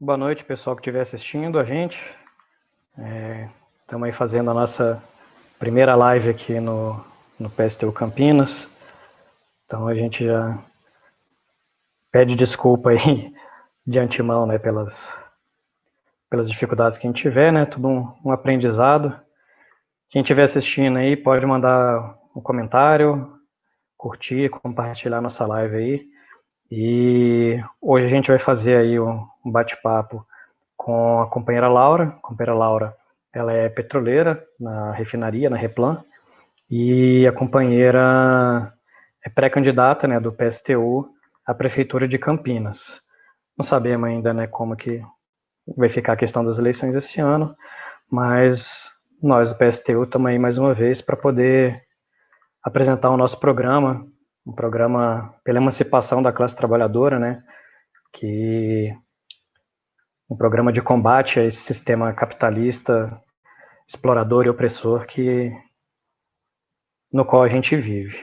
Boa noite, pessoal que estiver assistindo a gente. Estamos aí fazendo a nossa primeira live aqui no PSTU Campinas. Então a gente já pede desculpa aí de antemão, né, pelas dificuldades que a gente tiver, né, tudo um aprendizado. Quem estiver assistindo aí pode mandar um comentário, curtir, compartilhar nossa live aí. E hoje a gente vai fazer aí um bate-papo com a companheira Laura. A companheira Laura, ela é petroleira na refinaria, na Replan, e a companheira é pré-candidata, né, do PSTU à Prefeitura de Campinas. Não sabemos ainda, né, como que vai ficar a questão das eleições esse ano, mas nós do PSTU estamos aí mais uma vez para poder apresentar o nosso programa, um programa pela emancipação da classe trabalhadora, né, que um programa de combate a esse sistema capitalista, explorador e opressor no qual a gente vive.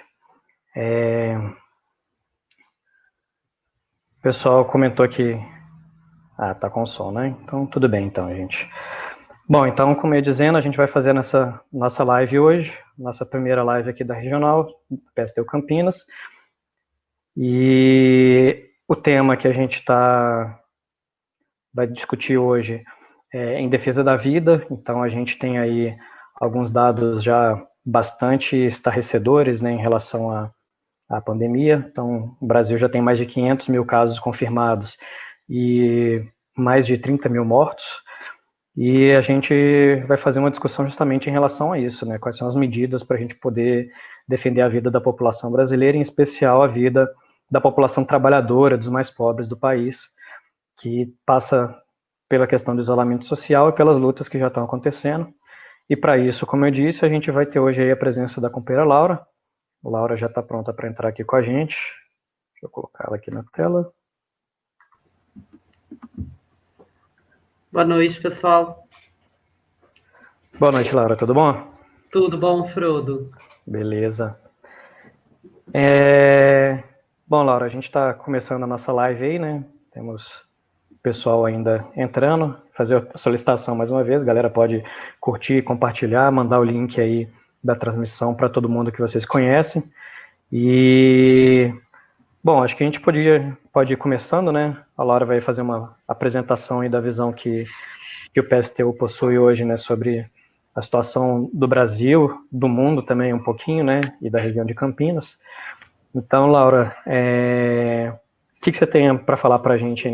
O pessoal comentou que tá com som, né? Então tudo bem, então, gente. Bom, então, como eu ia dizendo, a gente vai fazer nessa nossa live hoje, nossa primeira live aqui da Regional, PSTU Campinas, e o tema que a gente vai discutir hoje é em defesa da vida. Então a gente tem aí alguns dados já bastante estarrecedores, né, em relação à pandemia. Então o Brasil já tem mais de 500 mil casos confirmados e mais de 30 mil mortos. E a gente vai fazer uma discussão justamente em relação a isso, né? Quais são as medidas para a gente poder defender a vida da população brasileira, em especial a vida da população trabalhadora, dos mais pobres do país, que passa pela questão do isolamento social e pelas lutas que já estão acontecendo. E para isso, como eu disse, a gente vai ter hoje aí a presença da companheira Laura. A Laura já está pronta para entrar aqui com a gente. Deixa eu colocar ela aqui na tela. Boa noite, pessoal. Boa noite, Laura. Tudo bom? Tudo bom, Frodo? Beleza. Bom, Laura, a gente está começando a nossa live aí, né? Temos pessoal ainda entrando, fazer a solicitação mais uma vez. A galera pode curtir, compartilhar, mandar o link aí da transmissão para todo mundo que vocês conhecem. E, bom, acho que a gente pode ir começando, né? A Laura vai fazer uma apresentação aí da visão que o PSTU possui hoje, né, sobre a situação do Brasil, do mundo também um pouquinho, né, e da região de Campinas. Então, Laura, o que você tem para falar para a gente aí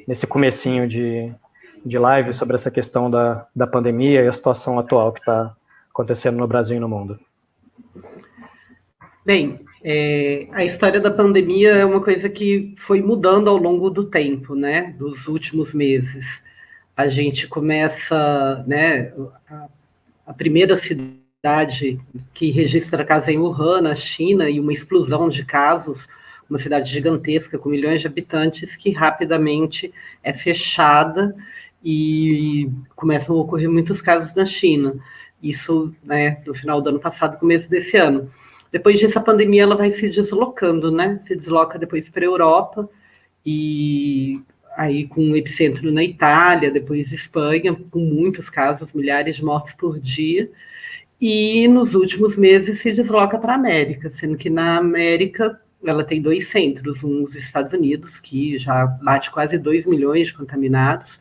nesse comecinho de live sobre essa questão da pandemia e a situação atual que está acontecendo no Brasil e no mundo? Bem, a história da pandemia é uma coisa que foi mudando ao longo do tempo, né? Dos últimos meses. A gente começa, né? A primeira cidade que registra casos é em Wuhan, na China, e uma explosão de casos, uma cidade gigantesca com milhões de habitantes que rapidamente é fechada e começam a ocorrer muitos casos na China. Isso, né, no final do ano passado, começo desse ano. Depois disso, a pandemia ela vai se deslocando, né? Se desloca depois para a Europa e aí com um epicentro na Itália, depois Espanha, com muitos casos, milhares de mortes por dia. E nos últimos meses se desloca para a América, sendo que na América ela tem dois centros, um nos Estados Unidos, que já bate quase 2 milhões de contaminados,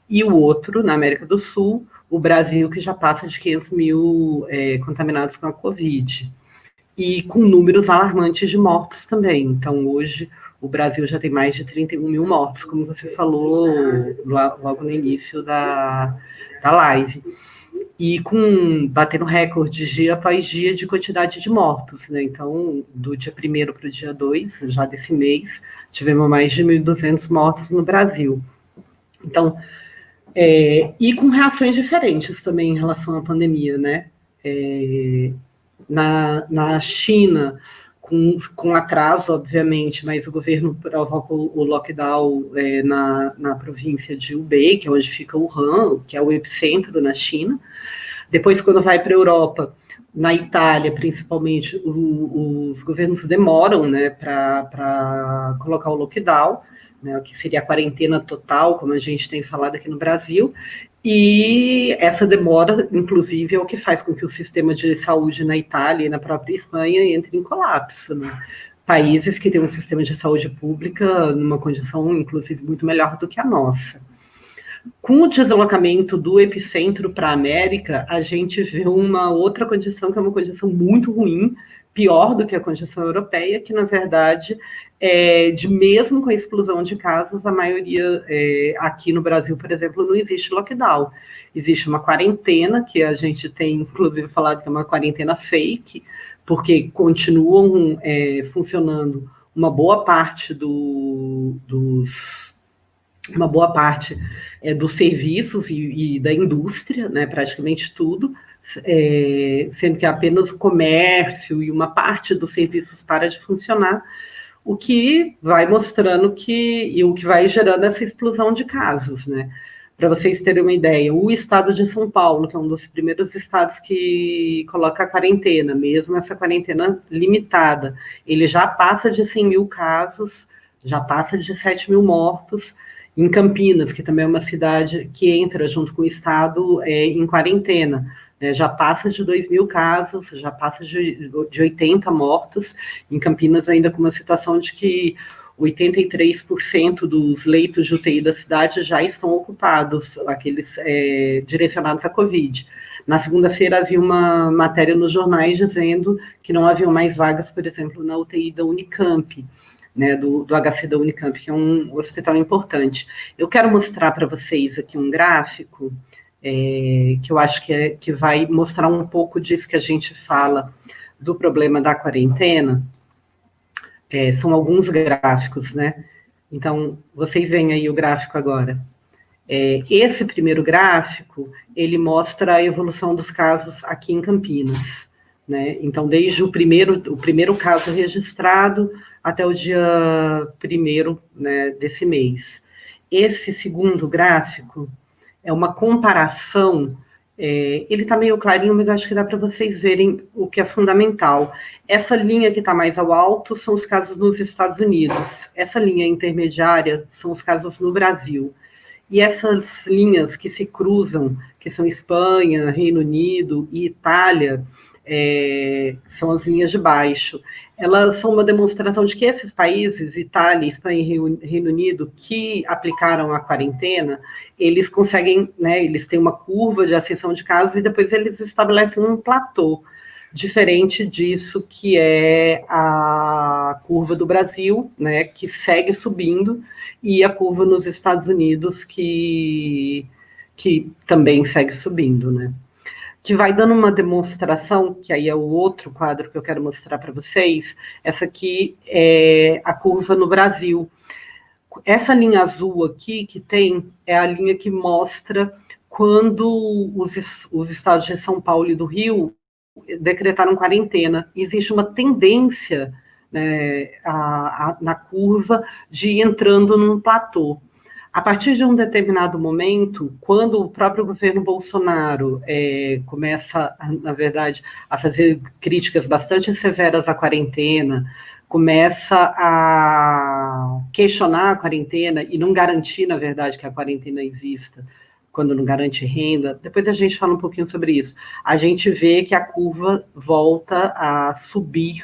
e o outro, na América do Sul, o Brasil, que já passa de 500 mil contaminados com a Covid. E com números alarmantes de mortos também. Então, hoje, o Brasil já tem mais de 31 mil mortos, como você falou logo no início da live. E batendo recordes dia após dia de quantidade de mortos, né? Então, do dia 1º para o dia 2, já desse mês, tivemos mais de 1.200 mortos no Brasil. Então, e com reações diferentes também em relação à pandemia, né? Na China, com atraso, obviamente, mas o governo provocou o lockdown na província de Hubei, que é onde fica Wuhan, que é o epicentro na China. Depois, quando vai para a Europa, Na Itália, principalmente, os governos demoram, né, para colocar o lockdown, né, que seria a quarentena total, como a gente tem falado aqui no Brasil, e essa demora, inclusive, é o que faz com que o sistema de saúde na Itália e na própria Espanha entre em colapso, né? Países que têm um sistema de saúde pública numa condição, inclusive, muito melhor do que a nossa. Com o deslocamento do epicentro para a América, a gente vê uma outra condição, que é uma condição muito ruim, pior do que a condição europeia, que, na verdade, mesmo com a explosão de casos, a maioria, aqui no Brasil, por exemplo, não existe lockdown. Existe uma quarentena, que a gente tem, inclusive, falado que é uma quarentena fake, porque continuam funcionando uma boa parte dos serviços e da indústria, né, praticamente tudo, sendo que apenas o comércio e uma parte dos serviços para de funcionar, o que vai mostrando e o que vai gerando essa explosão de casos, né? Para vocês terem uma ideia, o estado de São Paulo, que é um dos primeiros estados que coloca a quarentena, mesmo essa quarentena limitada, ele já passa de 100 mil casos, já passa de 7 mil mortos. Em Campinas, que também é uma cidade que entra junto com o estado em quarentena, né, já passa de 2 mil casos, já passa de 80 mortos. Em Campinas, ainda com uma situação de que 83% dos leitos de UTI da cidade já estão ocupados, aqueles direcionados à Covid. Na segunda-feira havia uma matéria nos jornais dizendo que não haviam mais vagas, por exemplo, na UTI da Unicamp, né, do HC da Unicamp, que é um hospital importante. Eu quero mostrar para vocês aqui um gráfico que eu acho que vai mostrar um pouco disso que a gente fala do problema da quarentena. São alguns gráficos, né? Então, vocês veem aí o gráfico agora. Esse primeiro gráfico, ele mostra a evolução dos casos aqui em Campinas, né? Então, desde o primeiro caso registrado até o dia 1º, né, desse mês. Esse segundo gráfico é uma comparação, ele está meio clarinho, mas acho que dá para vocês verem o que é fundamental. Essa linha que está mais ao alto são os casos nos Estados Unidos. Essa linha intermediária são os casos no Brasil. E essas linhas que se cruzam, que são Espanha, Reino Unido e Itália, são as linhas de baixo. Elas são uma demonstração de que esses países, Itália, Espanha e Reino Unido, que aplicaram a quarentena, eles conseguem, né, eles têm uma curva de ascensão de casos e depois eles estabelecem um platô, diferente disso que é a curva do Brasil, né, que segue subindo, e a curva nos Estados Unidos, que também segue subindo, né? Que vai dando uma demonstração, que aí é o outro quadro que eu quero mostrar para vocês. Essa aqui é a curva no Brasil. Essa linha azul aqui que tem é a linha que mostra quando os estados de São Paulo e do Rio decretaram quarentena. Existe uma tendência, né, na curva de ir entrando num platô. A partir de um determinado momento, quando o próprio governo Bolsonaro começa, na verdade, a fazer críticas bastante severas à quarentena, começa a questionar a quarentena e não garantir, na verdade, que a quarentena exista, quando não garante renda, depois a gente fala um pouquinho sobre isso, a gente vê que a curva volta a subir,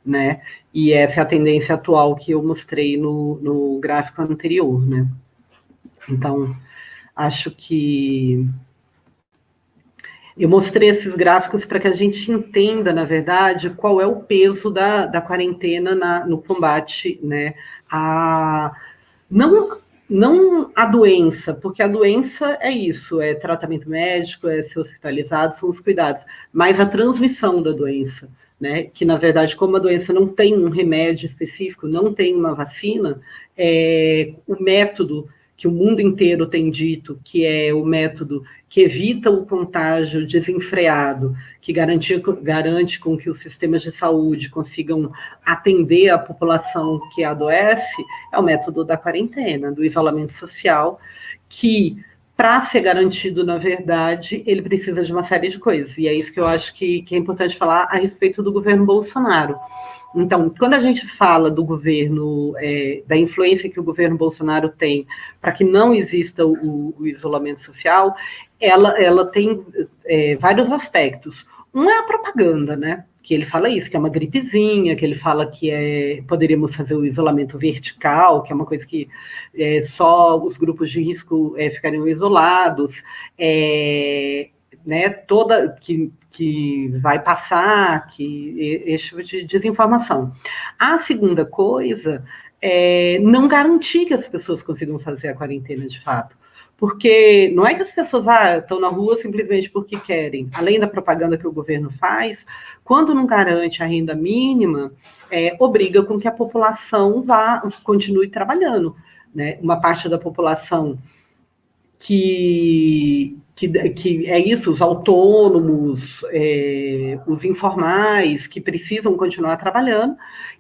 né? E essa é a tendência atual que eu mostrei no gráfico anterior, né? Então, acho que eu mostrei esses gráficos para que a gente entenda, na verdade, qual é o peso da quarentena no combate, né, não a doença, porque a doença é isso, é tratamento médico, é ser hospitalizado, são os cuidados, mas a transmissão da doença, né, que, na verdade, como a doença não tem um remédio específico, não tem uma vacina, o método que o mundo inteiro tem dito que é o método que evita o contágio desenfreado, que garante com que os sistemas de saúde consigam atender a população que adoece, é o método da quarentena, do isolamento social, que para ser garantido, na verdade, ele precisa de uma série de coisas. E é isso que eu acho que é importante falar a respeito do governo Bolsonaro. Então, quando a gente fala do governo, da influência que o governo Bolsonaro tem para que não exista o isolamento social, ela tem vários aspectos. Um é a propaganda, né? Que ele fala isso, que é uma gripezinha, que ele fala que poderíamos fazer o isolamento vertical, que é uma coisa que só os grupos de risco ficariam isolados, né, que vai passar, esse tipo de desinformação. A segunda coisa é não garantir que as pessoas consigam fazer a quarentena de fato. Porque não é que as pessoas estão na rua simplesmente porque querem. Além da propaganda que o governo faz, quando não garante a renda mínima, obriga com que a população continue trabalhando. Né? Uma parte da população que é isso, os autônomos, os informais, que precisam continuar trabalhando,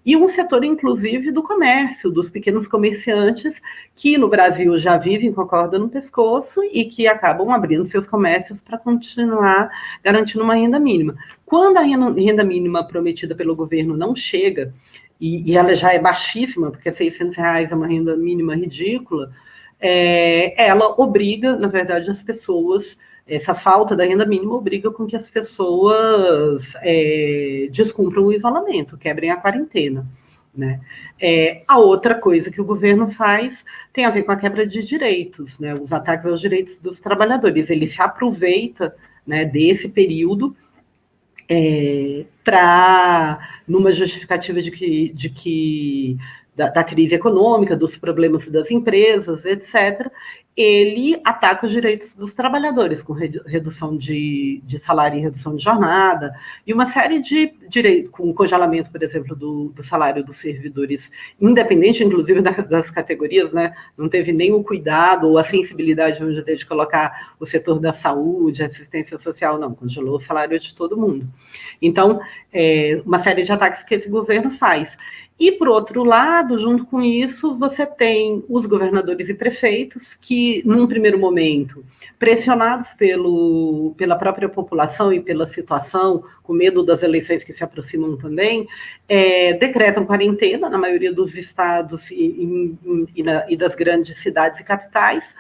e um setor, inclusive, do comércio, dos pequenos comerciantes, que no Brasil já vivem com a corda no pescoço e que acabam abrindo seus comércios para continuar garantindo uma renda mínima. Quando a renda mínima prometida pelo governo não chega, e ela já é baixíssima, porque R$ 600 é uma renda mínima ridícula, ela obriga, na verdade, as pessoas, essa falta da renda mínima obriga com que as pessoas descumpram o isolamento, quebrem a quarentena. Né? A outra coisa que o governo faz tem a ver com a quebra de direitos, né? Os ataques aos direitos dos trabalhadores. Ele se aproveita, né, desse período para, numa justificativa de que da crise econômica, dos problemas das empresas, etc., ele ataca os direitos dos trabalhadores, com redução de salário e redução de jornada, e uma série de direitos, com congelamento, por exemplo, do salário dos servidores, independente, inclusive, das categorias, né? Não teve nem o cuidado ou a sensibilidade, vamos dizer, de colocar o setor da saúde, assistência social, não, congelou o salário de todo mundo. Então, uma série de ataques que esse governo faz. E, por outro lado, junto com isso, você tem os governadores e prefeitos que, num primeiro momento, pressionados pela própria população e pela situação, com medo das eleições que se aproximam também, decretam quarentena na maioria dos estados e das grandes cidades e capitais,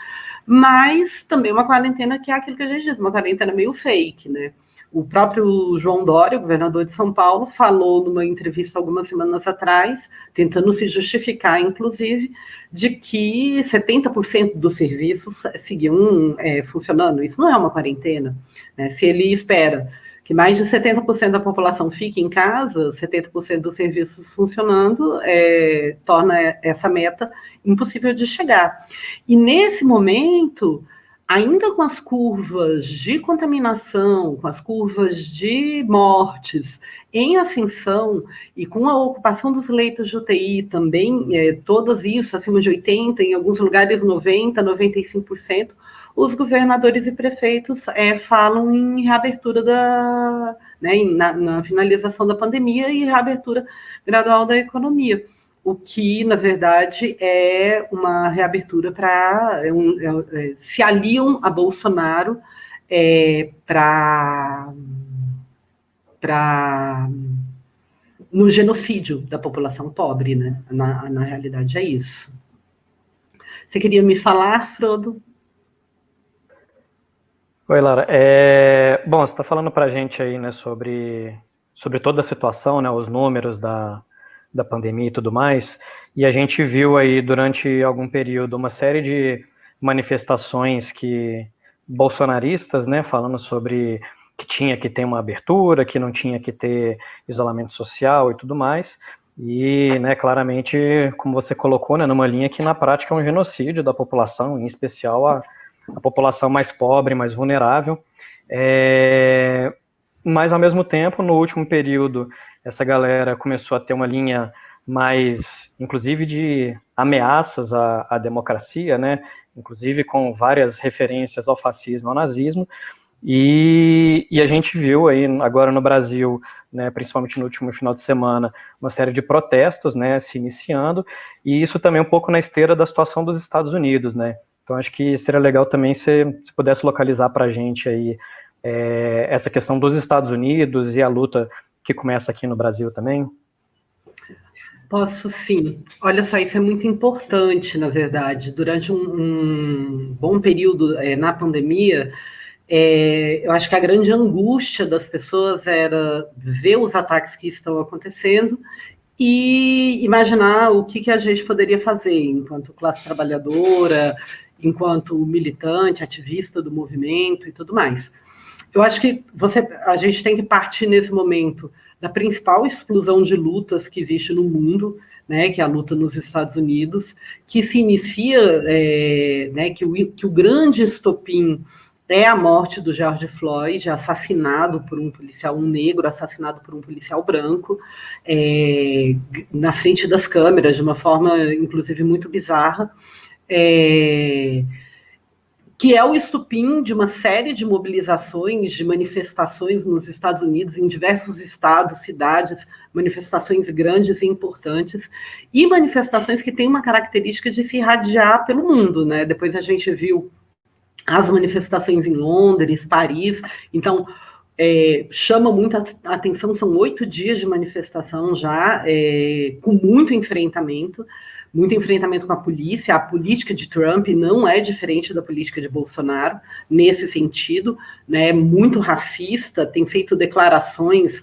mas também uma quarentena que é aquilo que a gente diz, uma quarentena meio fake, né? O próprio João Dória, governador de São Paulo, falou numa entrevista algumas semanas atrás, tentando se justificar, inclusive, de que 70% dos serviços seguiam funcionando. Isso não é uma quarentena. Né? Se ele espera que mais de 70% da população fique em casa, 70% dos serviços funcionando, torna essa meta impossível de chegar. E nesse momento, ainda com as curvas de contaminação, com as curvas de mortes em ascensão e com a ocupação dos leitos de UTI também, todas isso acima de 80%, em alguns lugares 90%, 95%, os governadores e prefeitos falam em reabertura na finalização da pandemia e reabertura gradual da economia. O que, na verdade, é uma reabertura para... se aliam a Bolsonaro no genocídio da população pobre, né? Na realidade é isso. Você queria me falar, Frodo? Oi, Lara. Bom, você está falando para a gente aí, né, sobre toda a situação, né, os números da pandemia e tudo mais, e a gente viu aí durante algum período uma série de manifestações bolsonaristas, né, falando sobre que tinha que ter uma abertura, que não tinha que ter isolamento social e tudo mais, e, né, claramente, como você colocou, né, numa linha que na prática é um genocídio da população, em especial a população mais pobre, mais vulnerável, mas ao mesmo tempo, no último período, essa galera começou a ter uma linha mais, inclusive, de ameaças à democracia, né? Inclusive com várias referências ao fascismo, ao nazismo, e a gente viu aí agora no Brasil, né, principalmente no último final de semana, uma série de protestos, né, se iniciando, e isso também um pouco na esteira da situação dos Estados Unidos, né? Então, acho que seria legal também se pudesse localizar para a gente aí essa questão dos Estados Unidos e a luta que começa aqui no Brasil também. Posso sim. Olha só, isso é muito importante, na verdade. Durante um bom período na pandemia, eu acho que a grande angústia das pessoas era ver os ataques que estão acontecendo e imaginar o que a gente poderia fazer enquanto classe trabalhadora, enquanto militante, ativista do movimento e tudo mais. Eu acho que a gente tem que partir nesse momento da principal explosão de lutas que existe no mundo, né, que é a luta nos Estados Unidos, que se inicia, né, que o grande estopim é a morte do George Floyd, assassinado por um policial, um negro assassinado por um policial branco, na frente das câmeras, de uma forma, inclusive, muito bizarra, que é o estupim de uma série de mobilizações, de manifestações nos Estados Unidos, em diversos estados, cidades, manifestações grandes e importantes, e manifestações que têm uma característica de se irradiar pelo mundo, né? Depois a gente viu as manifestações em Londres, Paris, então chama muita atenção, são 8 dias de manifestação já, com muito enfrentamento com a polícia. A política de Trump não é diferente da política de Bolsonaro, nesse sentido, né, muito racista, tem feito declarações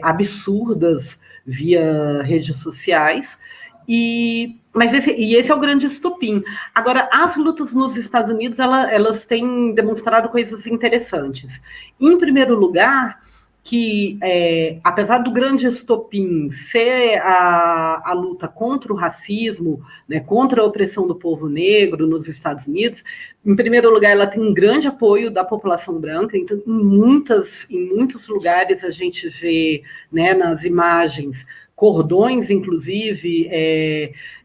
absurdas via redes sociais, mas esse é o grande estopim. Agora, as lutas nos Estados Unidos, elas têm demonstrado coisas interessantes. Em primeiro lugar, que apesar do grande estopim ser a luta contra o racismo, né, contra a opressão do povo negro nos Estados Unidos, em primeiro lugar, ela tem um grande apoio da população branca. Então, em muitos lugares a gente vê, né, nas imagens, cordões, inclusive,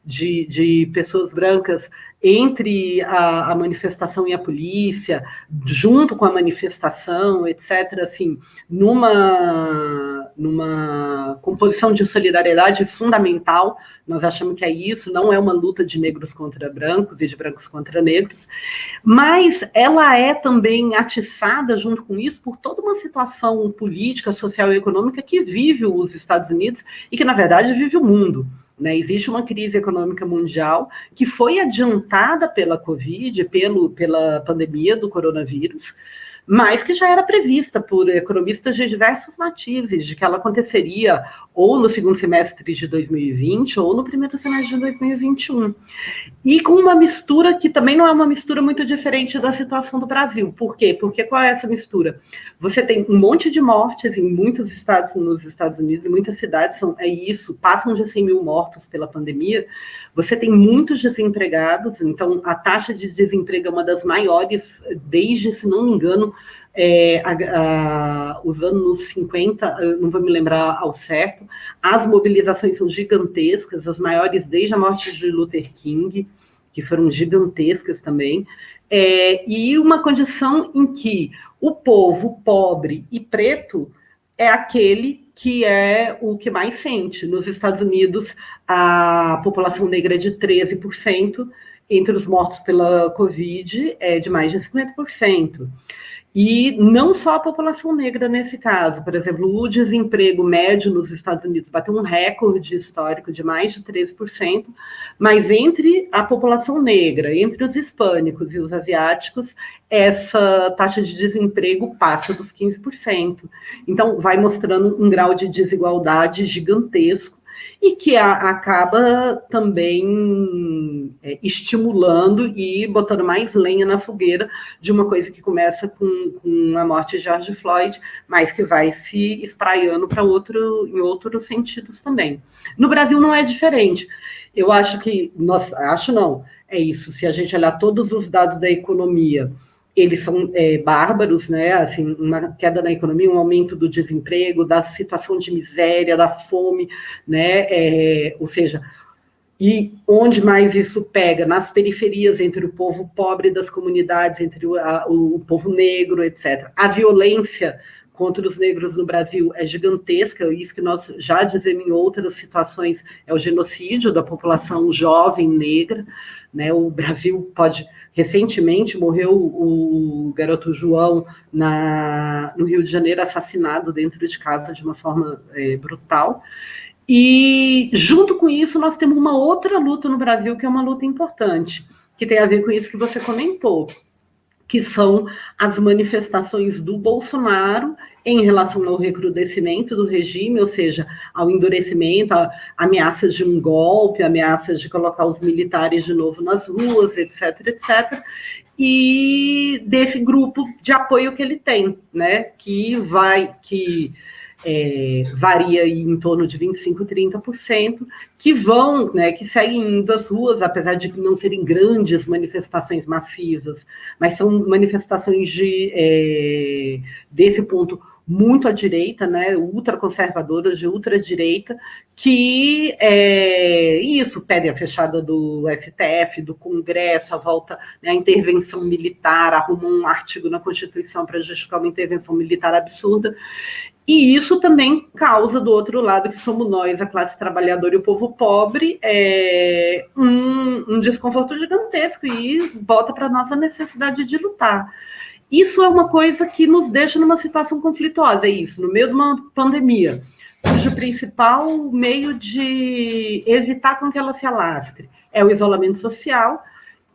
de pessoas brancas entre a manifestação e a polícia, junto com a manifestação, etc., assim, numa composição de solidariedade fundamental. Nós achamos que é isso, não é uma luta de negros contra brancos e de brancos contra negros, mas ela é também atiçada, junto com isso, por toda uma situação política, social e econômica que vive os Estados Unidos e que, na verdade, vive o mundo. Né, existe uma crise econômica mundial que foi adiantada pela Covid, pela pandemia do coronavírus, mas que já era prevista por economistas de diversos matizes, de que ela aconteceria ou no segundo semestre de 2020 ou no primeiro semestre de 2021. E com uma mistura que também não é uma mistura muito diferente da situação do Brasil. Por quê? Porque qual é essa mistura? Você tem um monte de mortes em muitos estados nos Estados Unidos, e muitas cidades passam de 100 mil mortos pela pandemia. Você tem muitos desempregados, então a taxa de desemprego é uma das maiores desde, se não me engano, os anos 50, não vou me lembrar ao certo. As mobilizações são gigantescas, as maiores desde a morte de Luther King, que foram gigantescas também, e uma condição em que o povo pobre e preto é aquele que é o que mais sente. Nos Estados Unidos, a população negra é de 13%, entre os mortos pela Covid é de mais de 50%. E não só a população negra nesse caso. Por exemplo, o desemprego médio nos Estados Unidos bateu um recorde histórico de mais de 13%, mas entre a população negra, entre os hispânicos e os asiáticos, essa taxa de desemprego passa dos 15%. Então, vai mostrando um grau de desigualdade gigantesco, e que acaba também estimulando e botando mais lenha na fogueira de uma coisa que começa com a morte de George Floyd, mas que vai se espraiando em outros sentidos também. No Brasil não é diferente. Eu acho que, é isso, se a gente olhar todos os dados da economia, eles são bárbaros, né? Assim, uma queda na economia, um aumento do desemprego, da situação de miséria, da fome, né? Ou seja, e onde mais isso pega? Nas periferias, entre o povo pobre das comunidades, entre o povo negro, etc. A violência contra os negros no Brasil é gigantesca, isso que nós já dizemos em outras situações, é o genocídio da população jovem negra, né? O Brasil recentemente morreu o garoto João no Rio de Janeiro, assassinado dentro de casa de uma forma brutal. E, junto com isso, nós temos uma outra luta no Brasil, que é uma luta importante, que tem a ver com isso que você comentou, que são as manifestações do Bolsonaro em relação ao recrudescimento do regime, ou seja, ao endurecimento, ameaças de um golpe, ameaças de colocar os militares de novo nas ruas, etc., etc., e desse grupo de apoio que ele tem, né, que varia em torno de 25%, 30%, que vão, né, que seguem indo às ruas, apesar de não serem grandes manifestações massivas, mas são manifestações desse ponto muito à direita, né, ultraconservadoras, de ultradireita, que pedem a fechada do STF, do Congresso, a volta, né, a intervenção militar, arrumam um artigo na Constituição para justificar uma intervenção militar absurda. E isso também causa, do outro lado, que somos nós, a classe trabalhadora e o povo pobre, um desconforto gigantesco e bota para nós a necessidade de lutar. Isso é uma coisa que nos deixa numa situação conflituosa, no meio de uma pandemia, cujo principal meio de evitar com que ela se alastre é o isolamento social,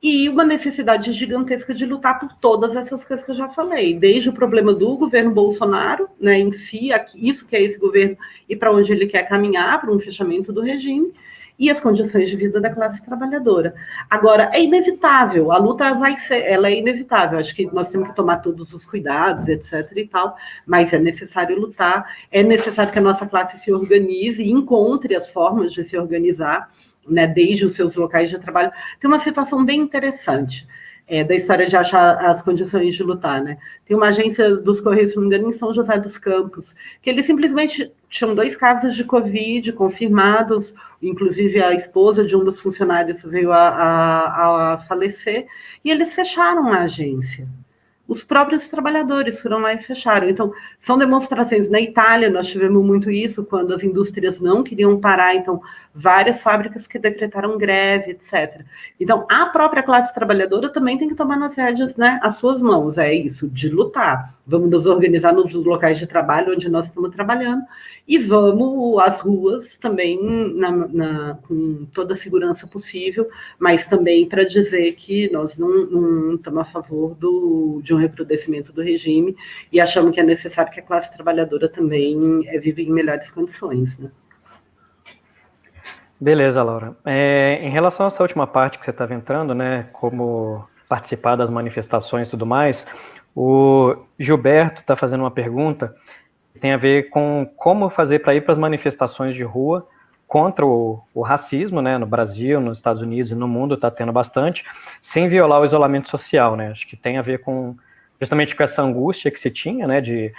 e uma necessidade gigantesca de lutar por todas essas coisas que eu já falei, desde o problema do governo Bolsonaro, né, em si, isso que é esse governo e para onde ele quer caminhar, para um fechamento do regime, e as condições de vida da classe trabalhadora. Agora, é inevitável, a luta ela é inevitável, acho que nós temos que tomar todos os cuidados, etc. e tal, mas é necessário lutar, é necessário que a nossa classe se organize e encontre as formas de se organizar, né, desde os seus locais de trabalho. Tem uma situação bem interessante da história de achar as condições de lutar, né? Tem uma agência dos Correios, se não me engano, em São José dos Campos, que eles simplesmente tinham 2 casos de Covid confirmados, inclusive a esposa de um dos funcionários veio a falecer, e eles fecharam a agência. Os próprios trabalhadores foram lá e fecharam. Então, são demonstrações. Na Itália, nós tivemos muito isso, quando as indústrias não queriam parar, então, várias fábricas que decretaram greve, etc. Então, a própria classe trabalhadora também tem que tomar nas rédeas, né, as suas mãos, de lutar. Vamos nos organizar nos locais de trabalho onde nós estamos trabalhando e vamos às ruas também com toda a segurança possível, mas também para dizer que nós não estamos a favor de um recrudescimento do regime e achamos que é necessário que a classe trabalhadora também viva em melhores condições, né? Beleza, Laura. Em relação a essa última parte que você estava entrando, né, como participar das manifestações e tudo mais, o Gilberto está fazendo uma pergunta que tem a ver com como fazer para ir para as manifestações de rua contra o racismo, né, no Brasil, nos Estados Unidos e no mundo está tendo bastante, sem violar o isolamento social, né? Acho que tem a ver justamente com essa angústia que se tinha, né, de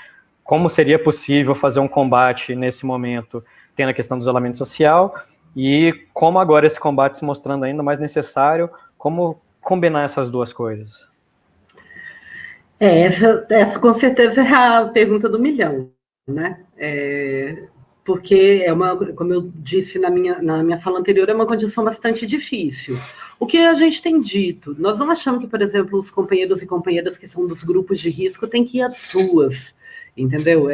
como seria possível fazer um combate nesse momento, tendo a questão do isolamento social, e como agora esse combate se mostrando ainda mais necessário, como combinar essas duas coisas? Essa com certeza é a pergunta do milhão, né? Porque como eu disse na minha fala anterior, é uma condição bastante difícil. O que a gente tem dito? Nós não achamos que, por exemplo, os companheiros e companheiras que são dos grupos de risco têm que ir às ruas, entendeu?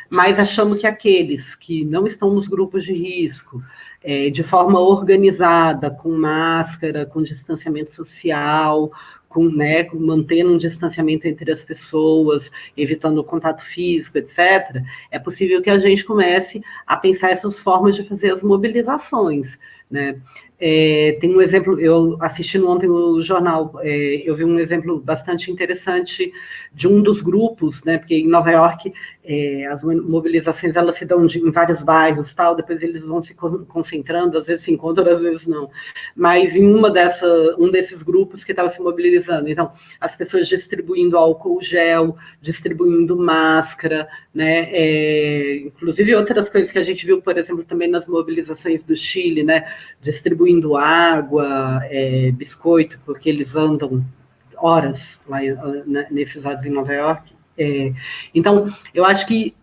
Mas achamos que aqueles que não estão nos grupos de risco, de forma organizada, com máscara, com distanciamento social, mantendo um distanciamento entre as pessoas, evitando o contato físico, etc., é possível que a gente comece a pensar essas formas de fazer as mobilizações, né? Tem um exemplo, eu assistindo ontem o jornal, eu vi um exemplo bastante interessante de um dos grupos, né, porque em Nova York as mobilizações elas se dão em vários bairros, tal, depois eles vão se concentrando, às vezes se encontram, às vezes não, mas em um desses grupos que estava se mobilizando, então, as pessoas distribuindo álcool gel, distribuindo máscara, né, inclusive outras coisas que a gente viu, por exemplo, também nas mobilizações do Chile, né, distribuindo água, biscoito, porque eles andam horas lá nesses lados em Nova York. Então, eu acho que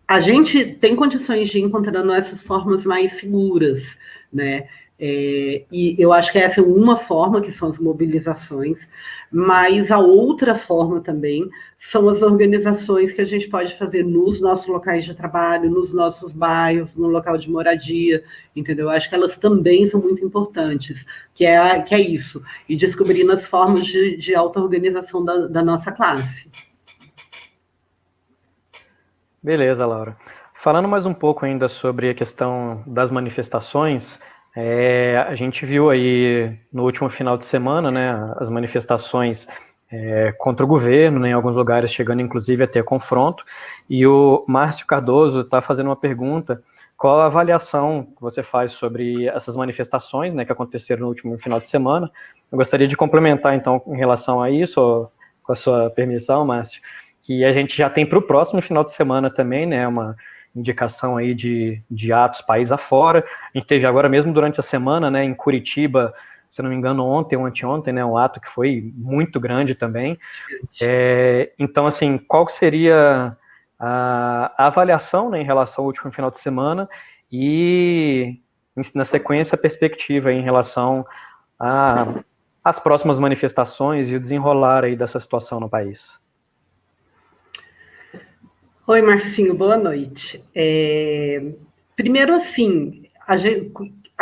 a gente tem condições de ir encontrando essas formas mais seguras, né? E eu acho que essa é uma forma, que são as mobilizações, mas a outra forma também são as organizações que a gente pode fazer nos nossos locais de trabalho, nos nossos bairros, no local de moradia, entendeu? Eu acho que elas também são muito importantes, que é isso, e descobrindo as formas de auto-organização da nossa classe. Beleza, Laura. Falando mais um pouco ainda sobre a questão das manifestações, a gente viu aí no último final de semana, né, as manifestações contra o governo, né, em alguns lugares chegando inclusive até confronto, e o Márcio Cardoso está fazendo uma pergunta: qual a avaliação que você faz sobre essas manifestações, né, que aconteceram no último final de semana? Eu gostaria de complementar então em relação a isso, com a sua permissão, Márcio, que a gente já tem para o próximo final de semana também, né, uma indicação aí de atos país afora. A gente teve agora mesmo durante a semana, né, em Curitiba, se não me engano, ontem ou anteontem, né, um ato que foi muito grande também. Então, assim, qual seria a avaliação, né, em relação ao último final de semana e, na sequência, a perspectiva em relação às próximas manifestações e o desenrolar aí dessa situação no país? Oi, Marcinho, boa noite. Primeiro, assim, a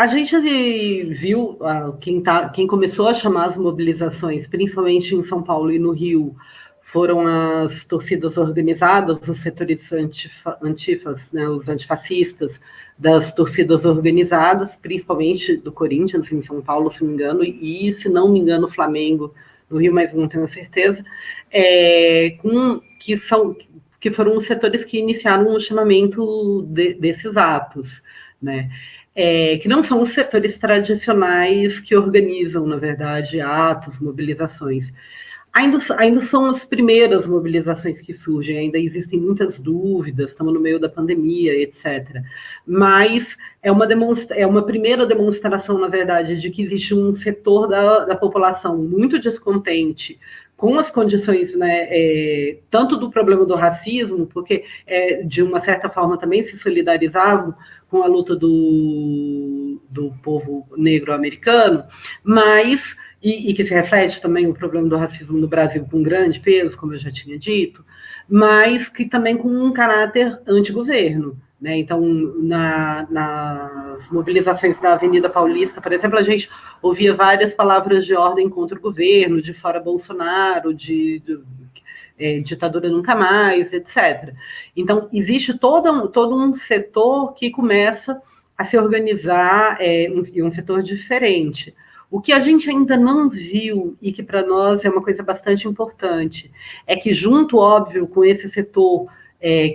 gente viu quem começou a chamar as mobilizações, principalmente em São Paulo e no Rio, foram as torcidas organizadas, os setores antifas, né, os antifascistas das torcidas organizadas, principalmente do Corinthians em São Paulo, se não me engano, e, se não me engano, o Flamengo no Rio, mas não tenho certeza, que foram os setores que iniciaram o chamamento desses atos, né? Que não são os setores tradicionais que organizam, na verdade, atos, mobilizações. Ainda são as primeiras mobilizações que surgem, ainda existem muitas dúvidas, estamos no meio da pandemia, etc. Mas é uma primeira demonstração, na verdade, de que existe um setor da população muito descontente com as condições, né, tanto do problema do racismo, porque de uma certa forma também se solidarizavam com a luta do povo negro americano, mas e que se reflete também o problema do racismo no Brasil com grande peso, como eu já tinha dito, mas que também com um caráter antigoverno. Né? Então, nas mobilizações da Avenida Paulista, por exemplo, a gente ouvia várias palavras de ordem contra o governo, de fora Bolsonaro, ditadura nunca mais, etc. Então, existe todo um setor que começa a se organizar, um setor diferente. O que a gente ainda não viu, e que para nós é uma coisa bastante importante, é que junto, óbvio, com esse setor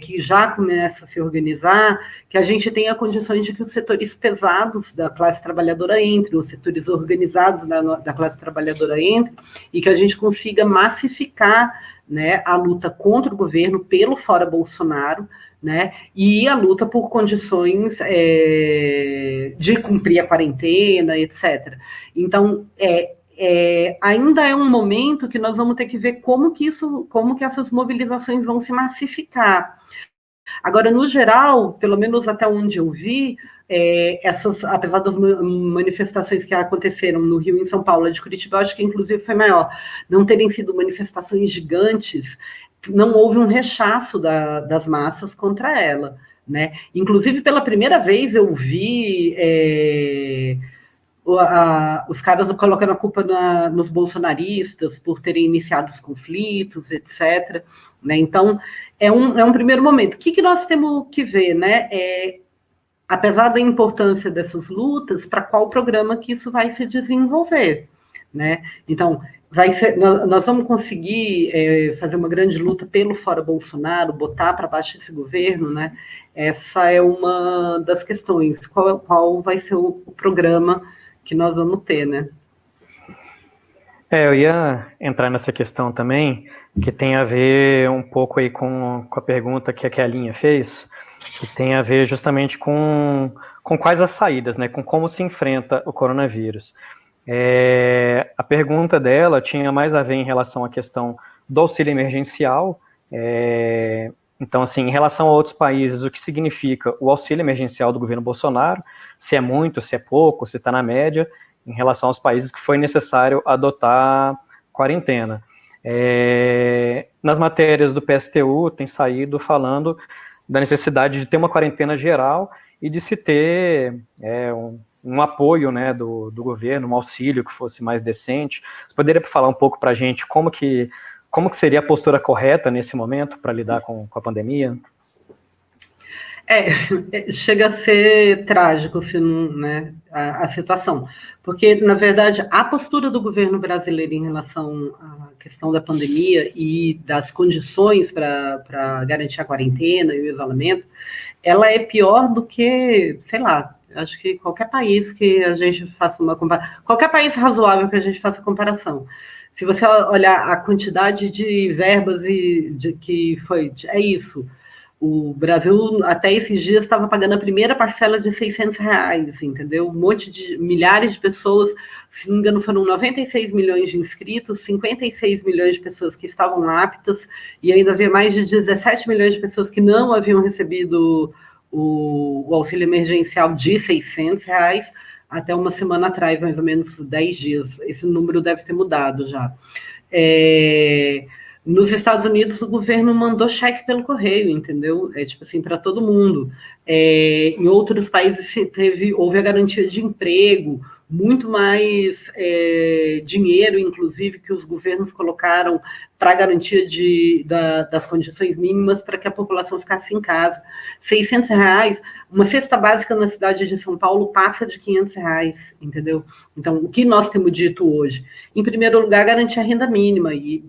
que já começa a se organizar, que a gente tenha condições de que os setores pesados da classe trabalhadora entrem, os setores organizados da classe trabalhadora entrem, e que a gente consiga massificar, né, a luta contra o governo pelo fora Bolsonaro, né, e a luta por condições de cumprir a quarentena, etc. Então, ainda é um momento que nós vamos ter que ver como que essas mobilizações vão se massificar. Agora, no geral, pelo menos até onde eu vi, apesar das manifestações que aconteceram no Rio e em São Paulo, a de Curitiba, eu acho que inclusive foi maior, não terem sido manifestações gigantes, não houve um rechaço das massas contra ela. Né? Inclusive, pela primeira vez eu vi os caras colocando a culpa nos bolsonaristas por terem iniciado os conflitos, etc. Né? Então, é um primeiro momento. O que nós temos que ver? Né? Apesar da importância dessas lutas, para qual programa que isso vai se desenvolver? Né? Então, nós vamos conseguir fazer uma grande luta pelo fora Bolsonaro, botar para baixo esse governo, né? Essa é uma das questões. Qual vai ser o programa que nós vamos ter, né? Eu ia entrar nessa questão também, que tem a ver um pouco aí com a pergunta que a Kelinha fez, que tem a ver justamente com quais as saídas, né? Com como se enfrenta o coronavírus. A pergunta dela tinha mais a ver em relação à questão do auxílio emergencial, Então, assim, em relação a outros países, o que significa o auxílio emergencial do governo Bolsonaro, se é muito, se é pouco, se está na média, em relação aos países que foi necessário adotar quarentena. Nas matérias do PSTU, tem saído falando da necessidade de ter uma quarentena geral e de se ter um apoio, né, do governo, um auxílio que fosse mais decente. Você poderia falar um pouco para a gente como que seria a postura correta nesse momento para lidar com a pandemia? Chega a ser trágico, se não, né, a situação. Porque, na verdade, a postura do governo brasileiro em relação à questão da pandemia e das condições para garantir a quarentena e o isolamento, ela é pior do que, sei lá, acho que qualquer país que a gente faça uma comparação, qualquer país razoável que a gente faça comparação. Se você olhar a quantidade de verbas que foi, é isso. O Brasil, até esses dias, estava pagando a primeira parcela de R$ 600, entendeu? Um monte de milhares de pessoas, se não me engano, foram 96 milhões de inscritos, 56 milhões de pessoas que estavam aptas, e ainda havia mais de 17 milhões de pessoas que não haviam recebido o auxílio emergencial de R$ 600, até uma semana atrás, mais ou menos 10 dias. Esse número deve ter mudado já. Nos Estados Unidos, o governo mandou cheque pelo correio, entendeu? Tipo assim, para todo mundo. Em outros países houve a garantia de emprego, muito mais dinheiro, inclusive, que os governos colocaram para a garantia das condições mínimas para que a população ficasse em casa. R$ 600, uma cesta básica na cidade de São Paulo passa de R$ 500, entendeu? Então, o que nós temos dito hoje? Em primeiro lugar, garantir a renda mínima, e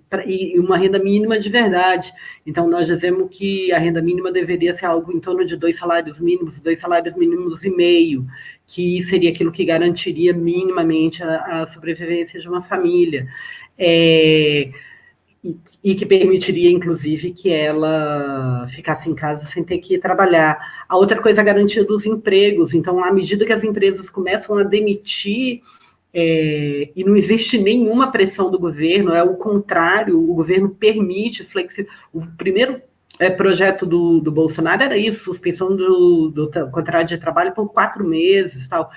uma renda mínima de verdade. Então, nós dizemos que a renda mínima deveria ser algo em torno de 2 salários mínimos e meio, que seria aquilo que garantiria minimamente a sobrevivência de uma família. E que permitiria, inclusive, que ela ficasse em casa sem ter que ir trabalhar. A outra coisa é a garantia dos empregos. Então, à medida que as empresas começam a demitir, e não existe nenhuma pressão do governo, é o contrário, o governo permite o primeiro projeto do Bolsonaro era isso, suspensão do contrato de trabalho por 4 meses, tal.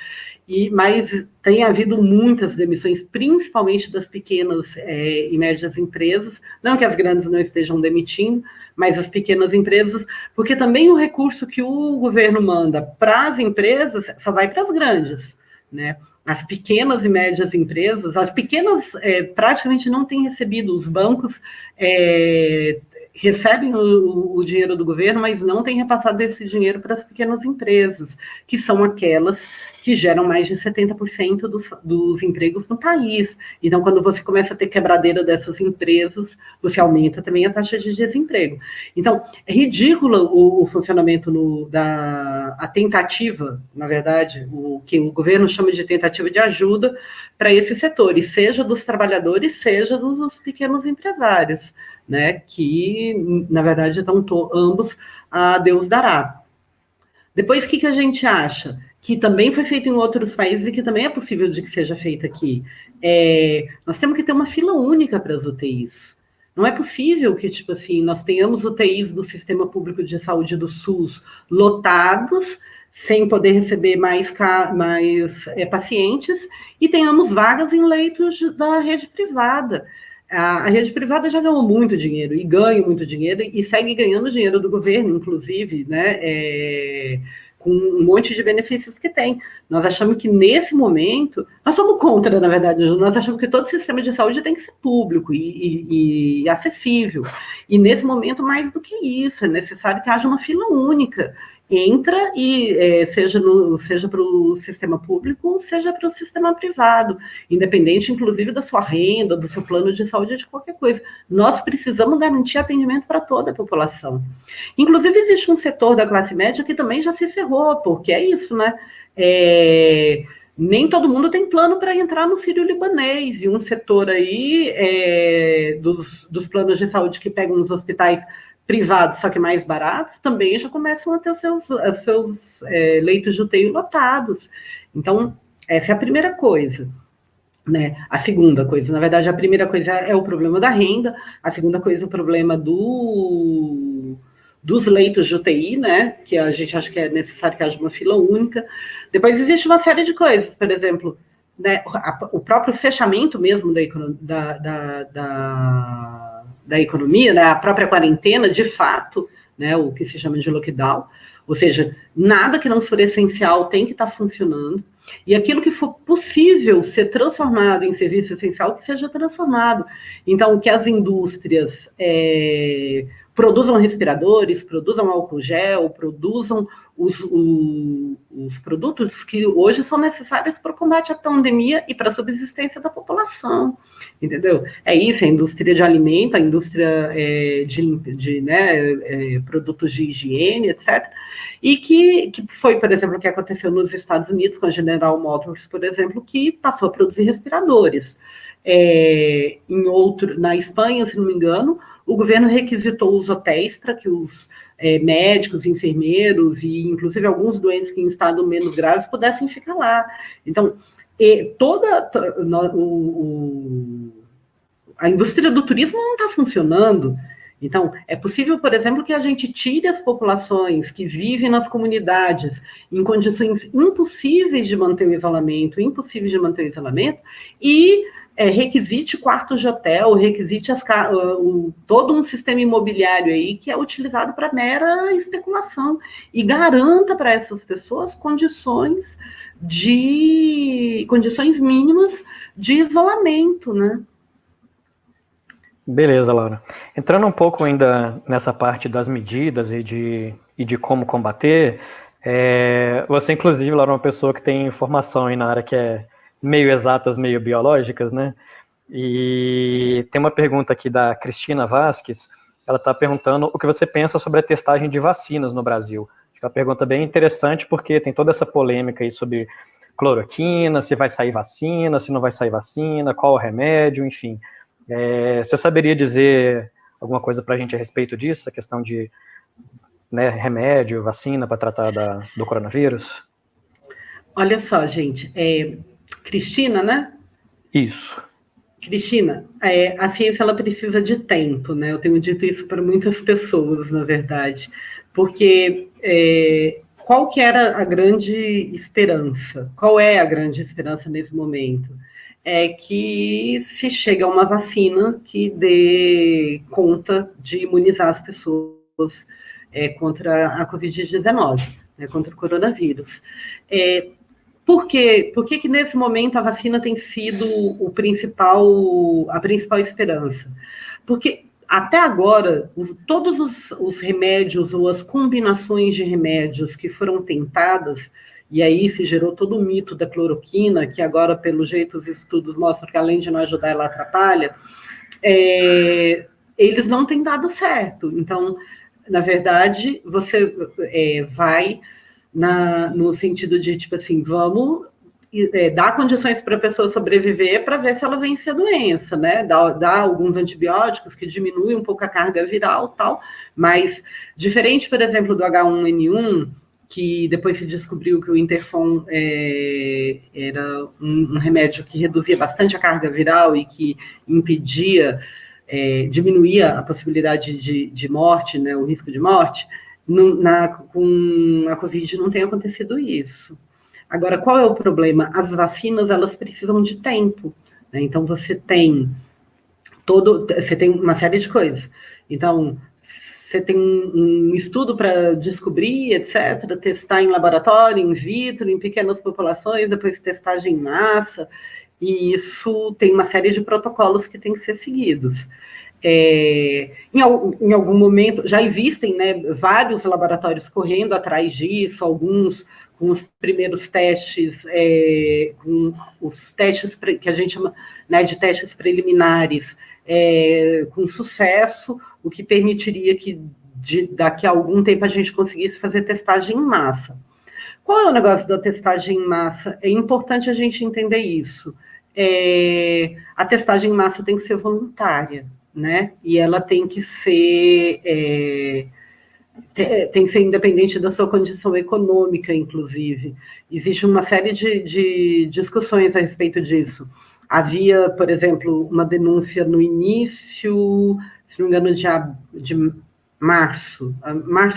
Mas tem havido muitas demissões, principalmente das pequenas e médias empresas, não que as grandes não estejam demitindo, mas as pequenas empresas, porque também o recurso que o governo manda para as empresas só vai para as grandes, né? As pequenas e médias empresas, as pequenas praticamente não têm recebido, os bancos recebem o dinheiro do governo, mas não têm repassado esse dinheiro para as pequenas empresas, que são aquelas que geram mais de 70% dos empregos no país. Então, quando você começa a ter quebradeira dessas empresas, você aumenta também a taxa de desemprego. Então, é ridículo o funcionamento a tentativa, na verdade, o que o governo chama de tentativa de ajuda para esses setores, seja dos trabalhadores, seja dos pequenos empresários, né, que, na verdade, estão ambos a Deus dará. Depois, o que a gente acha? Que também foi feito em outros países e que também é possível de que seja feito aqui. Nós temos que ter uma fila única para as UTIs. Não é possível que, tipo assim, nós tenhamos UTIs do Sistema Público de Saúde do SUS lotados, sem poder receber mais pacientes, e tenhamos vagas em leitos da rede privada. A rede privada já ganhou muito dinheiro, e ganha muito dinheiro, e segue ganhando dinheiro do governo, inclusive, né, com um monte de benefícios que tem. Nós achamos que, nesse momento, nós somos contra, na verdade, nós achamos que todo sistema de saúde tem que ser público e acessível. E, nesse momento, mais do que isso, é necessário que haja uma fila única. Entra e seja para o sistema público, seja para o sistema privado, independente, inclusive, da sua renda, do seu plano de saúde, de qualquer coisa. Nós precisamos garantir atendimento para toda a população. Inclusive, existe um setor da classe média que também já se ferrou, porque é isso, né? Nem todo mundo tem plano para entrar no Sírio-Libanês, e um setor aí dos planos de saúde que pegam os hospitais privados, só que mais baratos, também já começam a ter os seus leitos de UTI lotados. Então, essa é a primeira coisa. né? A segunda coisa, na verdade, a primeira coisa é o problema da renda, a segunda coisa é o problema dos leitos de UTI, né? Que a gente acha que é necessário que haja uma fila única. Depois existe uma série de coisas, por exemplo, né, o próprio fechamento mesmo da economia, né, a própria quarentena, de fato, né, o que se chama de lockdown, ou seja, nada que não for essencial tem que estar funcionando. E aquilo que for possível ser transformado em serviço essencial, que seja transformado. Então, que as indústrias produzam respiradores, produzam álcool gel, produzam os produtos que hoje são necessários para o combate à pandemia e para a subsistência da população, entendeu? É isso, a indústria de alimento, a indústria de produtos de higiene, etc., e que foi, por exemplo, o que aconteceu nos Estados Unidos com a General Motors, por exemplo, que passou a produzir respiradores. Na Espanha, se não me engano, o governo requisitou os hotéis para que os médicos, enfermeiros e, inclusive, alguns doentes que em estado menos grave pudessem ficar lá. Então, a indústria do turismo não está funcionando. Então, é possível, por exemplo, que a gente tire as populações que vivem nas comunidades em condições impossíveis de manter o isolamento, e requisite quartos de hotel, requisite todo um sistema imobiliário aí que é utilizado para mera especulação e garanta para essas pessoas condições mínimas de isolamento, né? Beleza, Laura. Entrando um pouco ainda nessa parte das medidas e de como combater, você, inclusive, Laura, é uma pessoa que tem formação aí na área que é meio exatas, meio biológicas, né? E tem uma pergunta aqui da Cristina Vasques, ela está perguntando o que você pensa sobre a testagem de vacinas no Brasil. Acho que é uma pergunta bem interessante, porque tem toda essa polêmica aí sobre cloroquina, se vai sair vacina, se não vai sair vacina, qual o remédio, enfim. Você saberia dizer alguma coisa para a gente a respeito disso, a questão de remédio, vacina para tratar do coronavírus? Olha só, gente, Cristina, né? Isso. Cristina, a ciência ela precisa de tempo, né? Eu tenho dito isso para muitas pessoas, na verdade, porque qual que era a grande esperança? Qual é a grande esperança nesse momento? É que se chega a uma vacina que dê conta de imunizar as pessoas contra a Covid-19, né, contra o coronavírus. Por quê? Por que nesse momento a vacina tem sido a principal esperança? Porque até agora, todos os remédios ou as combinações de remédios que foram tentadas, e aí se gerou todo o mito da cloroquina, que agora, pelo jeito, os estudos mostram que além de não ajudar, ela atrapalha, eles não têm dado certo. Então, na verdade, você vai no sentido de, tipo assim, vamos dar condições para a pessoa sobreviver para ver se ela vence a doença, né? Dar alguns antibióticos que diminuem um pouco a carga viral tal, mas diferente, por exemplo, do H1N1, que depois se descobriu que o Interferon era um remédio que reduzia bastante a carga viral e que impedia, diminuía a possibilidade de morte, né, o risco de morte. Com a Covid não tem acontecido isso. Agora, qual é o problema? As vacinas, elas precisam de tempo, né? Então, você tem uma série de coisas. Então, você tem um estudo para descobrir, etc., testar em laboratório, in vitro, em pequenas populações, depois testagem em massa, e isso tem uma série de protocolos que têm que ser seguidos. Em algum momento, já existem, né, vários laboratórios correndo atrás disso, alguns com os primeiros testes, com os testes que a gente chama, né, de testes preliminares, com sucesso, o que permitiria que daqui a algum tempo a gente conseguisse fazer testagem em massa. Qual é o negócio da testagem em massa? É importante a gente entender isso. A testagem em massa tem que ser voluntária, né? E ela tem que ser independente da sua condição econômica, inclusive. Existe uma série de discussões a respeito disso. Havia, por exemplo, uma denúncia no início, se não me engano, de março,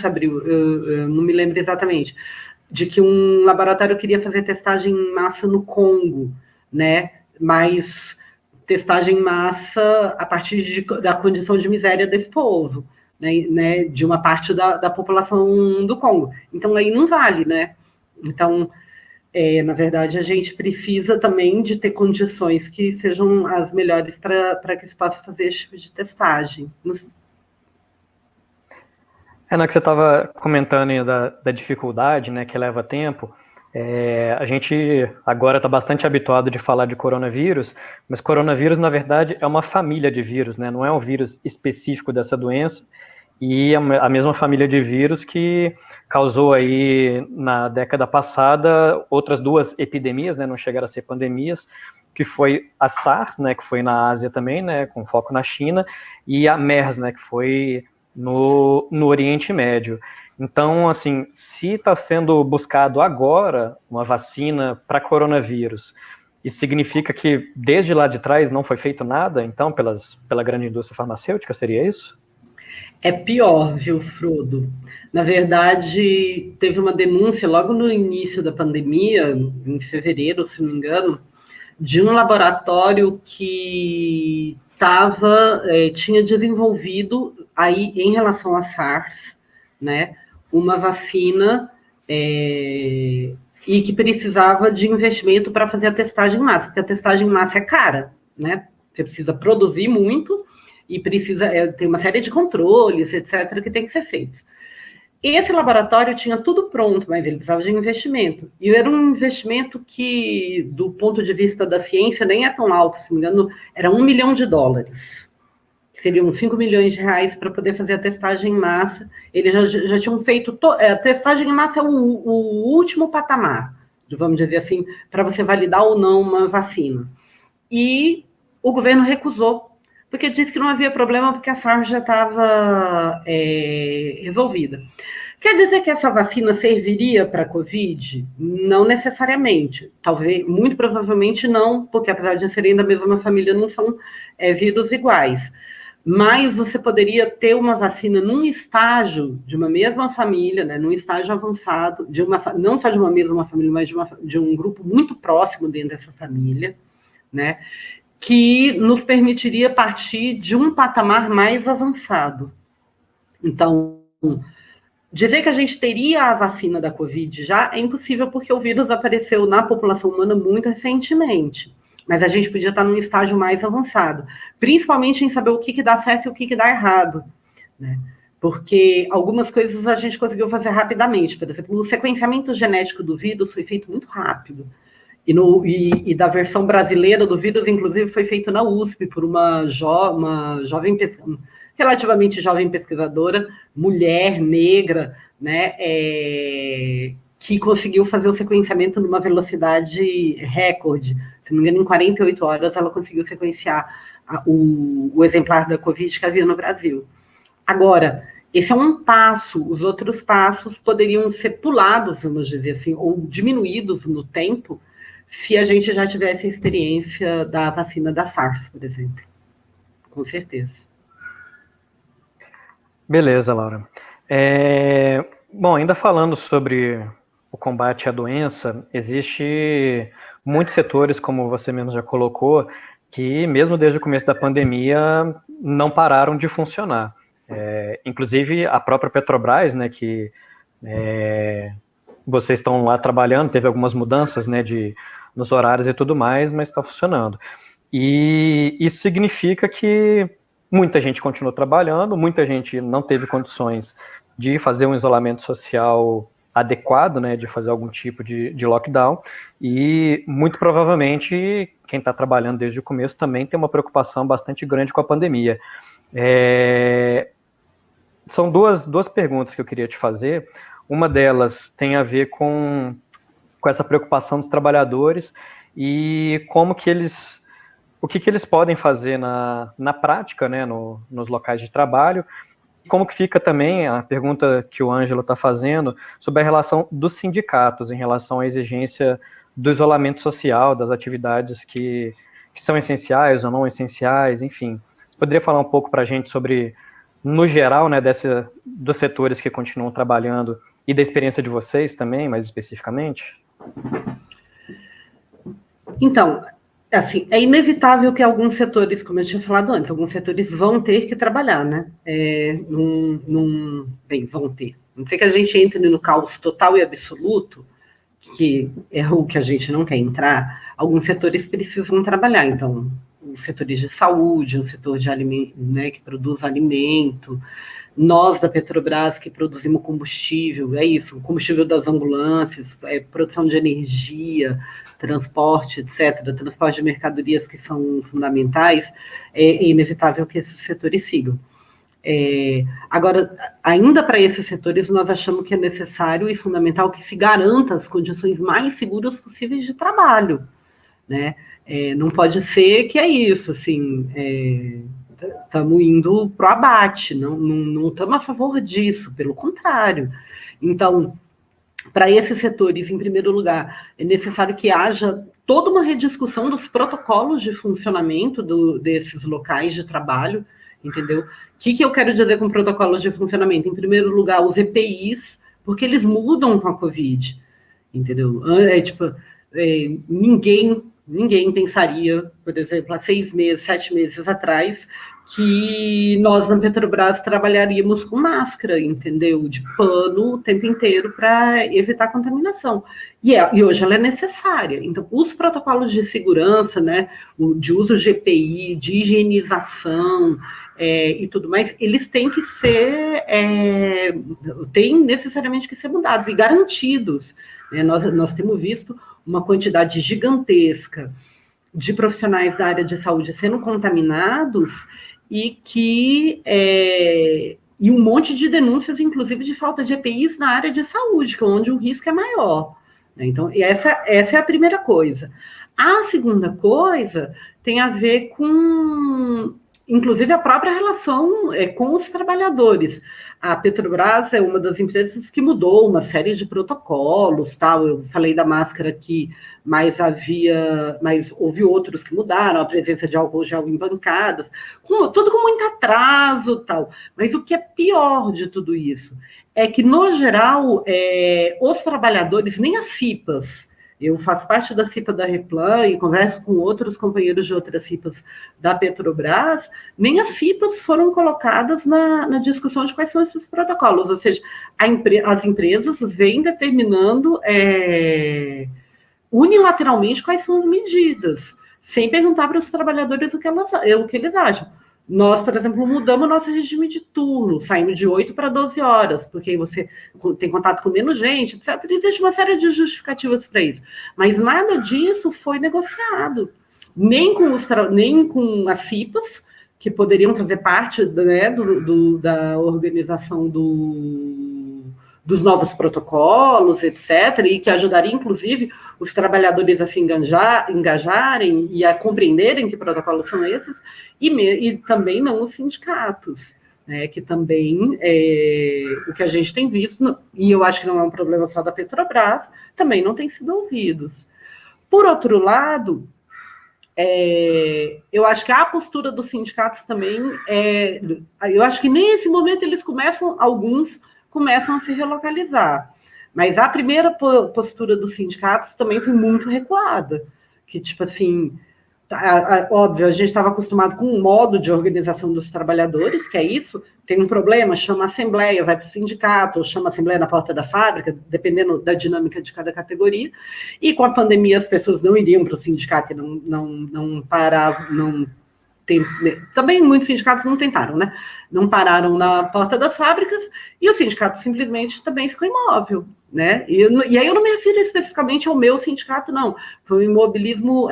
abril, eu não me lembro exatamente, de que um laboratório queria fazer testagem em massa no Congo, né? Mas testagem em massa a partir da condição de miséria desse povo, né? De uma parte da população do Congo. Então, aí não vale, né? Então, na verdade, a gente precisa também de ter condições que sejam as melhores para que se possa fazer esse tipo de testagem. Na que você estava comentando aí da dificuldade, né, que leva tempo, a gente agora está bastante habituado de falar de coronavírus, mas coronavírus, na verdade, é uma família de vírus, né, não é um vírus específico dessa doença, e a mesma família de vírus que causou aí, na década passada, outras duas epidemias, né, não chegaram a ser pandemias, que foi a SARS, né, que foi na Ásia também, né, com foco na China, e a MERS, né, que foi no Oriente Médio. Então, assim, se está sendo buscado agora uma vacina para coronavírus, isso significa que desde lá de trás não foi feito nada, então, pela grande indústria farmacêutica, seria isso? É pior, viu, Frodo? Na verdade, teve uma denúncia logo no início da pandemia, em fevereiro, se não me engano, de um laboratório que tinha desenvolvido aí em relação à SARS, né, uma vacina e que precisava de investimento para fazer a testagem em massa, porque a testagem em massa é cara, né? Você precisa produzir muito e precisa tem uma série de controles, etc., que tem que ser feitos. Esse laboratório tinha tudo pronto, mas ele precisava de investimento. E era um investimento que, do ponto de vista da ciência, nem é tão alto, se não me engano, era $1 milhão. Seriam 5 milhões de reais para poder fazer a testagem em massa. Eles já tinham feito. A testagem em massa é o último patamar, vamos dizer assim, para você validar ou não uma vacina. E o governo recusou, porque disse que não havia problema, porque a SARS já estava resolvida. Quer dizer que essa vacina serviria para a Covid? Não necessariamente. Talvez, muito provavelmente não, porque apesar de serem da mesma família, não são vírus iguais. Mas você poderia ter uma vacina num estágio de uma mesma família, né, num estágio avançado, não só de uma mesma família, mas de um grupo muito próximo dentro dessa família, né, que nos permitiria partir de um patamar mais avançado. Então, dizer que a gente teria a vacina da Covid já é impossível, porque o vírus apareceu na população humana muito recentemente. Mas a gente podia estar num estágio mais avançado, principalmente em saber o que dá certo e o que dá errado, né? Porque algumas coisas a gente conseguiu fazer rapidamente. Por exemplo, o sequenciamento genético do vírus foi feito muito rápido. E da versão brasileira do vírus, inclusive, foi feito na USP por uma jovem relativamente jovem pesquisadora, mulher, negra, né, que conseguiu fazer o sequenciamento numa velocidade recorde. Se não me engano, em 48 horas ela conseguiu sequenciar o exemplar da Covid que havia no Brasil. Agora, esse é um passo, os outros passos poderiam ser pulados, vamos dizer assim, ou diminuídos no tempo, se a gente já tivesse a experiência da vacina da SARS, por exemplo. Com certeza. Beleza, Laura. Bom, ainda falando sobre o combate à doença, existe muitos setores, como você mesmo já colocou, que mesmo desde o começo da pandemia não pararam de funcionar. Inclusive a própria Petrobras, né, que vocês estão lá trabalhando, teve algumas mudanças, né, nos horários e tudo mais, mas está funcionando. E isso significa que muita gente continuou trabalhando, muita gente não teve condições de fazer um isolamento social adequado, né, de fazer algum tipo de lockdown, e muito provavelmente quem está trabalhando desde o começo também tem uma preocupação bastante grande com a pandemia. São duas perguntas que eu queria te fazer. Uma delas tem a ver com essa preocupação dos trabalhadores e como que eles, o que eles podem fazer na prática, né, nos locais de trabalho. Como que fica também a pergunta que o Ângelo está fazendo sobre a relação dos sindicatos em relação à exigência do isolamento social, das atividades que que são essenciais ou não essenciais, enfim. Poderia falar um pouco para a gente sobre, no geral, né, dos setores que continuam trabalhando e da experiência de vocês também, mais especificamente? Então, assim, é inevitável que alguns setores, como eu tinha falado antes, alguns setores vão ter que trabalhar, né? Bem, vão ter. Não sei que a gente entre no caos total e absoluto, que é o que a gente não quer entrar, alguns setores precisam trabalhar. Então, os setores de saúde, o setor de alimento, né, que produz alimento, nós da Petrobras que produzimos combustível, é isso, o combustível das ambulâncias, produção de energia, transporte, etc., transporte de mercadorias que são fundamentais, é inevitável que esses setores sigam. Agora, ainda para esses setores, nós achamos que é necessário e fundamental que se garanta as condições mais seguras possíveis de trabalho, né? Não pode ser que é isso, assim, estamos indo para o abate, não estamos a favor disso, pelo contrário. Então, para esses setores, em primeiro lugar, é necessário que haja toda uma rediscussão dos protocolos de funcionamento desses locais de trabalho, entendeu? O que eu quero dizer com protocolos de funcionamento? Em primeiro lugar, os EPIs, porque eles mudam com a Covid, entendeu? Ninguém pensaria, por exemplo, há 6 meses, 7 meses atrás, que nós na Petrobras trabalharíamos com máscara, entendeu? De pano o tempo inteiro para evitar contaminação. E hoje ela é necessária. Então, os protocolos de segurança, né, de uso de EPI, de higienização e tudo mais, eles têm que ser, têm necessariamente que ser mudados e garantidos. Né? Nós temos visto uma quantidade gigantesca de profissionais da área de saúde sendo contaminados e um monte de denúncias, inclusive, de falta de EPIs na área de saúde, onde o risco é maior. Né? Então, essa é a primeira coisa. A segunda coisa tem a ver com, inclusive, a própria relação com os trabalhadores. A Petrobras é uma das empresas que mudou uma série de protocolos, tal. Eu falei da máscara aqui, mas houve outros que mudaram, a presença de álcool gel em bancadas, tudo com muito atraso, tal. Mas o que é pior de tudo isso é que, no geral, os trabalhadores, nem as CIPAs, eu faço parte da CIPA da Replan e converso com outros companheiros de outras CIPAs da Petrobras, nem as CIPAs foram colocadas na discussão de quais são esses protocolos, ou seja, as empresas vêm determinando unilateralmente quais são as medidas, sem perguntar para os trabalhadores o que eles acham. Nós, por exemplo, mudamos nosso regime de turno, saímos de 8 para 12 horas, porque aí você tem contato com menos gente, etc. Existe uma série de justificativas para isso. Mas nada disso foi negociado. Nem com as CIPAs, que poderiam fazer parte, né, da organização dos novos protocolos, etc., e que ajudaria, inclusive, os trabalhadores a se engajarem e a compreenderem que protocolos são esses, e também não os sindicatos, né, que também, o que a gente tem visto, e eu acho que não é um problema só da Petrobras, também não tem sido ouvidos. Por outro lado, eu acho que a postura dos sindicatos também, eu acho que nesse momento alguns começam a se relocalizar. Mas a primeira postura dos sindicatos também foi muito recuada. Que, tipo assim, óbvio, a gente estava acostumado com um modo de organização dos trabalhadores, que é isso, tem um problema, chama a assembleia, vai para o sindicato, ou chama a assembleia na porta da fábrica, dependendo da dinâmica de cada categoria, e com a pandemia as pessoas não iriam para o sindicato e não paravam, também muitos sindicatos não tentaram, né? Não pararam na porta das fábricas e o sindicato simplesmente também ficou imóvel, né? E aí eu não me refiro especificamente ao meu sindicato, não. Foi um imobilismo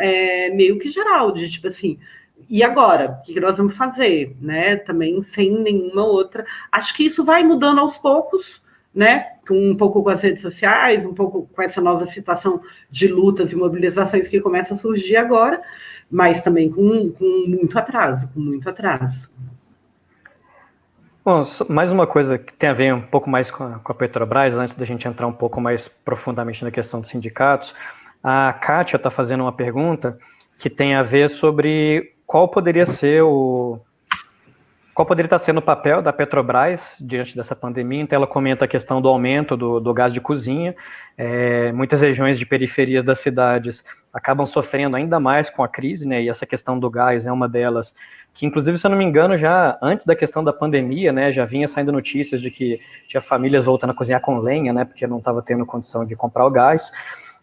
meio que geral, de tipo assim, e agora? O que nós vamos fazer? Né? Também sem nenhuma outra. Acho que isso vai mudando aos poucos, né? Um pouco com as redes sociais, um pouco com essa nova situação de lutas e mobilizações que começa a surgir agora, mas também com muito atraso, Bom, mais uma coisa que tem a ver um pouco mais com a Petrobras, antes da gente entrar um pouco mais profundamente na questão dos sindicatos. A Kátia está fazendo uma pergunta que tem a ver sobre qual poderia estar sendo o papel da Petrobras diante dessa pandemia. Então, ela comenta a questão do aumento do gás de cozinha. Muitas regiões de periferias das cidades acabam sofrendo ainda mais com a crise, né? E essa questão do gás é uma delas, que inclusive, se eu não me engano, já antes da questão da pandemia, né, já vinha saindo notícias de que tinha famílias voltando a cozinhar com lenha, né, porque não estava tendo condição de comprar o gás.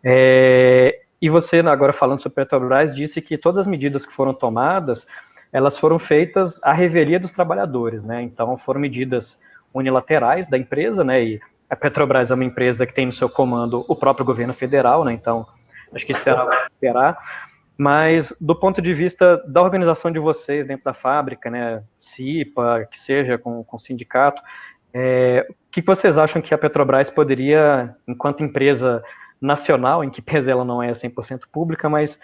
E você, agora falando sobre Petrobras, disse que todas as medidas que foram tomadas, elas foram feitas à revelia dos trabalhadores, né? Então, foram medidas unilaterais da empresa, né? E a Petrobras é uma empresa que tem no seu comando o próprio governo federal, né? Então, acho que isso era algo a esperar. Mas, do ponto de vista da organização de vocês dentro da fábrica, né? CIPA, que seja com sindicato, o que vocês acham que a Petrobras poderia, enquanto empresa nacional, em que pese ela não é 100% pública, mas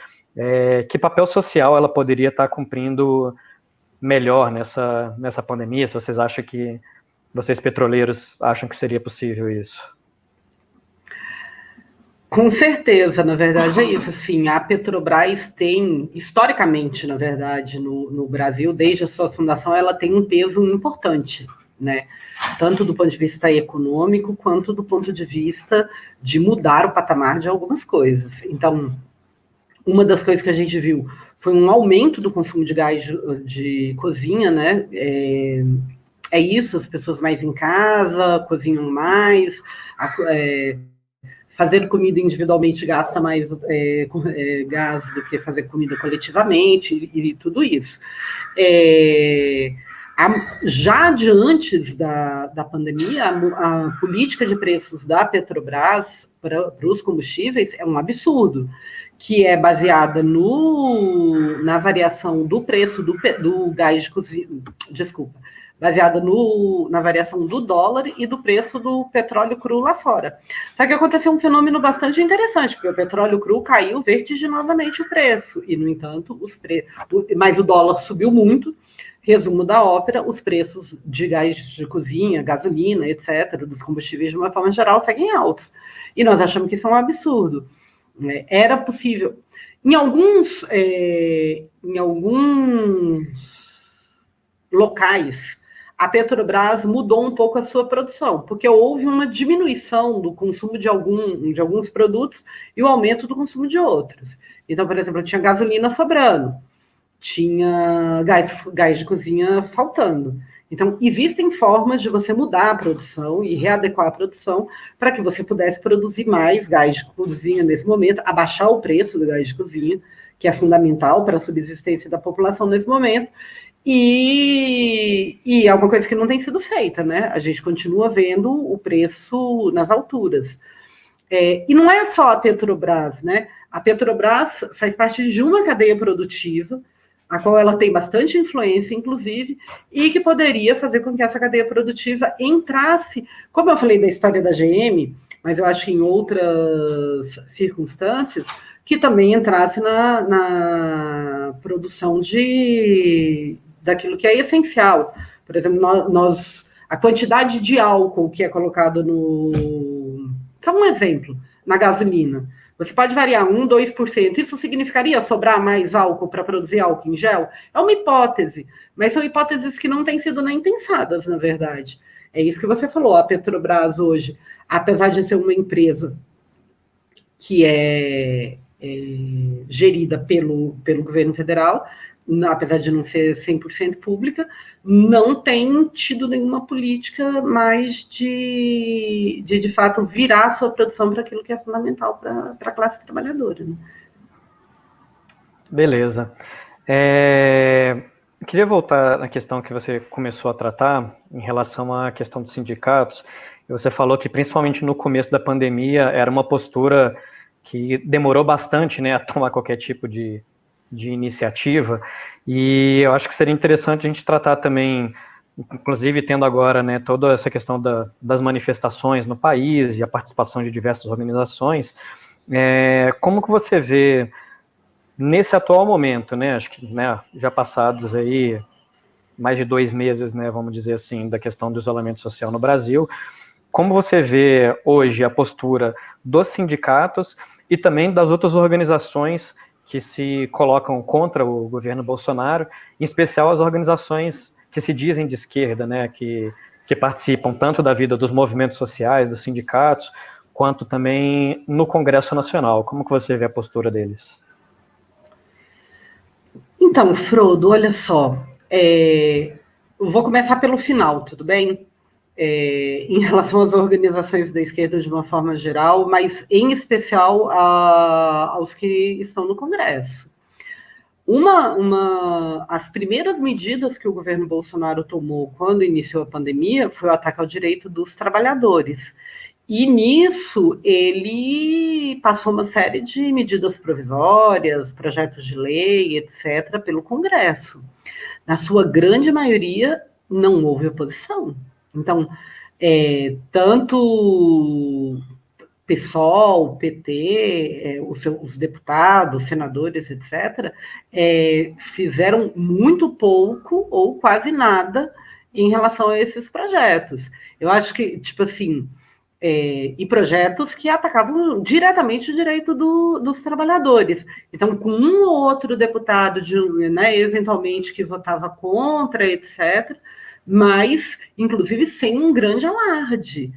que papel social ela poderia estar cumprindo melhor nessa pandemia? Se vocês acham que, vocês petroleiros acham que seria possível isso? Com certeza, na verdade é isso. Assim, a Petrobras tem, historicamente, na verdade, no Brasil, desde a sua fundação, ela tem um peso importante, né? Tanto do ponto de vista econômico, quanto do ponto de vista de mudar o patamar de algumas coisas. Então, uma das coisas que a gente viu foi um aumento do consumo de gás de cozinha, né? É isso, as pessoas mais em casa, cozinham mais, fazer comida individualmente gasta mais gás do que fazer comida coletivamente e tudo isso. Já de antes da pandemia, a política de preços da Petrobras para os combustíveis é um absurdo, que é baseada na variação do preço do gás de cozinha, baseada na variação do dólar e do preço do petróleo cru lá fora. Só que aconteceu um fenômeno bastante interessante, porque o petróleo cru caiu vertiginosamente o preço, e, no entanto, mas o dólar subiu muito. Resumo da ópera, os preços de gás de cozinha, gasolina, etc., dos combustíveis, de uma forma geral, seguem altos. E nós achamos que isso é um absurdo. Era possível. Em alguns locais, a Petrobras mudou um pouco a sua produção, porque houve uma diminuição do consumo de alguns produtos e o aumento do consumo de outros. Então, por exemplo, tinha gasolina sobrando, tinha gás de cozinha faltando. Então, existem formas de você mudar a produção e readequar a produção para que você pudesse produzir mais gás de cozinha nesse momento, abaixar o preço do gás de cozinha, que é fundamental para a subsistência da população nesse momento, e é uma coisa que não tem sido feita, né? A gente continua vendo o preço nas alturas. E não é só a Petrobras, né? A Petrobras faz parte de uma cadeia produtiva, a qual ela tem bastante influência, inclusive, e que poderia fazer com que essa cadeia produtiva entrasse, como eu falei da história da GM, mas eu acho que em outras circunstâncias, que também entrasse na produção daquilo que é essencial. Por exemplo, a quantidade de álcool que é colocado só um exemplo, na gasolina. Você pode variar 1%, 2%. Isso significaria sobrar mais álcool para produzir álcool em gel? É uma hipótese, mas são hipóteses que não têm sido nem pensadas, na verdade. É isso que você falou. A Petrobras hoje, apesar de ser uma empresa que é gerida pelo governo federal, apesar de não ser 100% pública, não tem tido nenhuma política mais de fato, virar a sua produção para aquilo que é fundamental para a classe trabalhadora. Né? Beleza. Queria voltar na questão que você começou a tratar, em relação à questão dos sindicatos. Você falou que, principalmente no começo da pandemia, era uma postura que demorou bastante, né, a tomar qualquer tipo de iniciativa, e eu acho que seria interessante a gente tratar também, inclusive tendo agora, né, toda essa questão das manifestações no país e a participação de diversas organizações, como que você vê nesse atual momento, né, acho que, né, já passados aí mais de 2 meses, né, vamos dizer assim, da questão do isolamento social no Brasil, como você vê hoje a postura dos sindicatos e também das outras organizações que se colocam contra o governo Bolsonaro, em especial as organizações que se dizem de esquerda, né, que participam tanto da vida dos movimentos sociais, dos sindicatos, quanto também no Congresso Nacional. Como que você vê a postura deles? Então, Frodo, olha só, eu vou começar pelo final, tudo bem? Em relação às organizações da esquerda de uma forma geral, mas em especial aos que estão no Congresso. As primeiras medidas que o governo Bolsonaro tomou quando iniciou a pandemia foi o ataque ao direito dos trabalhadores. E nisso ele passou uma série de medidas provisórias, projetos de lei, etc., pelo Congresso. Na sua grande maioria, não houve oposição. Então, tanto PSOL, PT, os deputados, senadores, etc., fizeram muito pouco ou quase nada em relação a esses projetos. Eu acho que, tipo assim, e projetos que atacavam diretamente o direito dos trabalhadores. Então, com um ou outro deputado, né, eventualmente, que votava contra, etc., mas, inclusive, sem um grande alarde.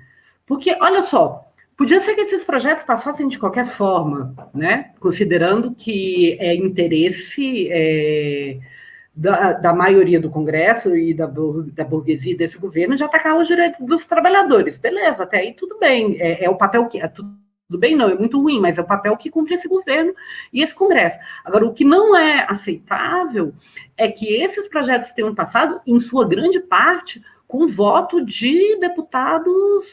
Porque, olha só, podia ser que esses projetos passassem de qualquer forma, né? Considerando que é interesse da maioria do Congresso e da burguesia desse governo de atacar os direitos dos trabalhadores. Beleza, até aí tudo bem. É o papel que. Tudo bem, não, é muito ruim, mas é o papel que cumpre esse governo e esse Congresso. Agora, o que não é aceitável é que esses projetos tenham passado, em sua grande parte, com voto de deputados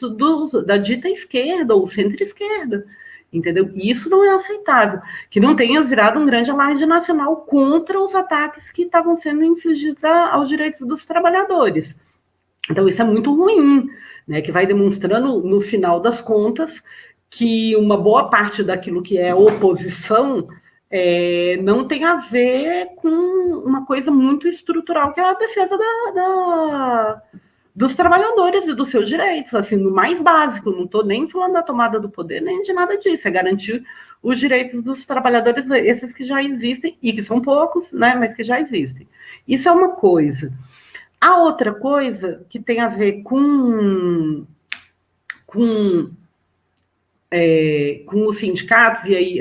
da dita esquerda ou centro-esquerda. Entendeu? E isso não é aceitável. Que não tenha virado um grande alarde nacional contra os ataques que estavam sendo infligidos aos direitos dos trabalhadores. Então, isso é muito ruim, né? Que vai demonstrando, no final das contas, que uma boa parte daquilo que é oposição não tem a ver com uma coisa muito estrutural, que é a defesa dos trabalhadores e dos seus direitos, assim, no mais básico. Não estou nem falando da tomada do poder, nem de nada disso. É garantir os direitos dos trabalhadores, esses que já existem, e que são poucos, né, mas que já existem. Isso é uma coisa. A outra coisa que tem a ver com os sindicatos, e aí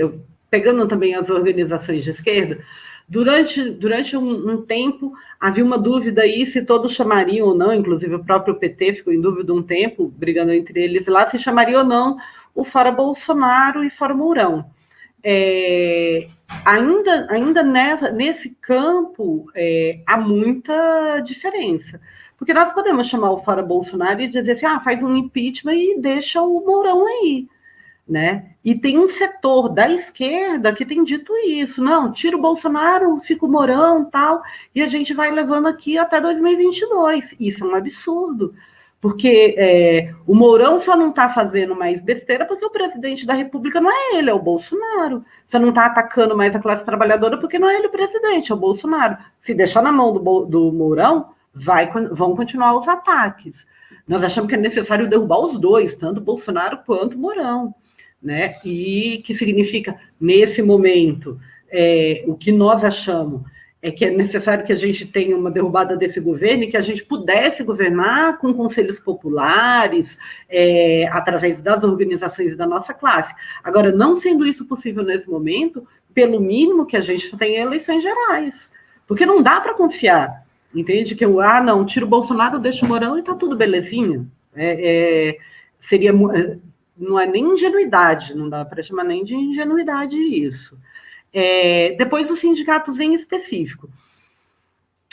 pegando também as organizações de esquerda, durante um tempo havia uma dúvida aí se todos chamariam ou não, inclusive o próprio PT ficou em dúvida um tempo, brigando entre eles lá, se chamaria ou não o Fora Bolsonaro e Fora Mourão. Ainda nesse campo há muita diferença. Porque nós podemos chamar o Fora Bolsonaro e dizer assim, faz um impeachment e deixa o Mourão aí. Né? E tem um setor da esquerda que tem dito isso, não, tira o Bolsonaro, fica o Mourão, tal, e a gente vai levando aqui até 2022. Isso é um absurdo, porque o Mourão só não está fazendo mais besteira porque o presidente da República não é ele, é o Bolsonaro. Só não está atacando mais a classe trabalhadora porque não é ele o presidente, é o Bolsonaro. Se deixar na mão do Mourão, vão continuar os ataques. Nós achamos que é necessário derrubar os dois, tanto o Bolsonaro quanto o Mourão. Né? E que significa, nesse momento, o que nós achamos é que é necessário que a gente tenha uma derrubada desse governo e que a gente pudesse governar com conselhos populares, através das organizações da nossa classe. Agora, não sendo isso possível nesse momento, pelo mínimo que a gente tenha eleições gerais, porque não dá para confiar, entende? Que não, tira o Bolsonaro, deixa o Mourão e está tudo belezinha. Seria... Não é nem ingenuidade, não dá para chamar nem de ingenuidade isso. Depois, os sindicatos em específico.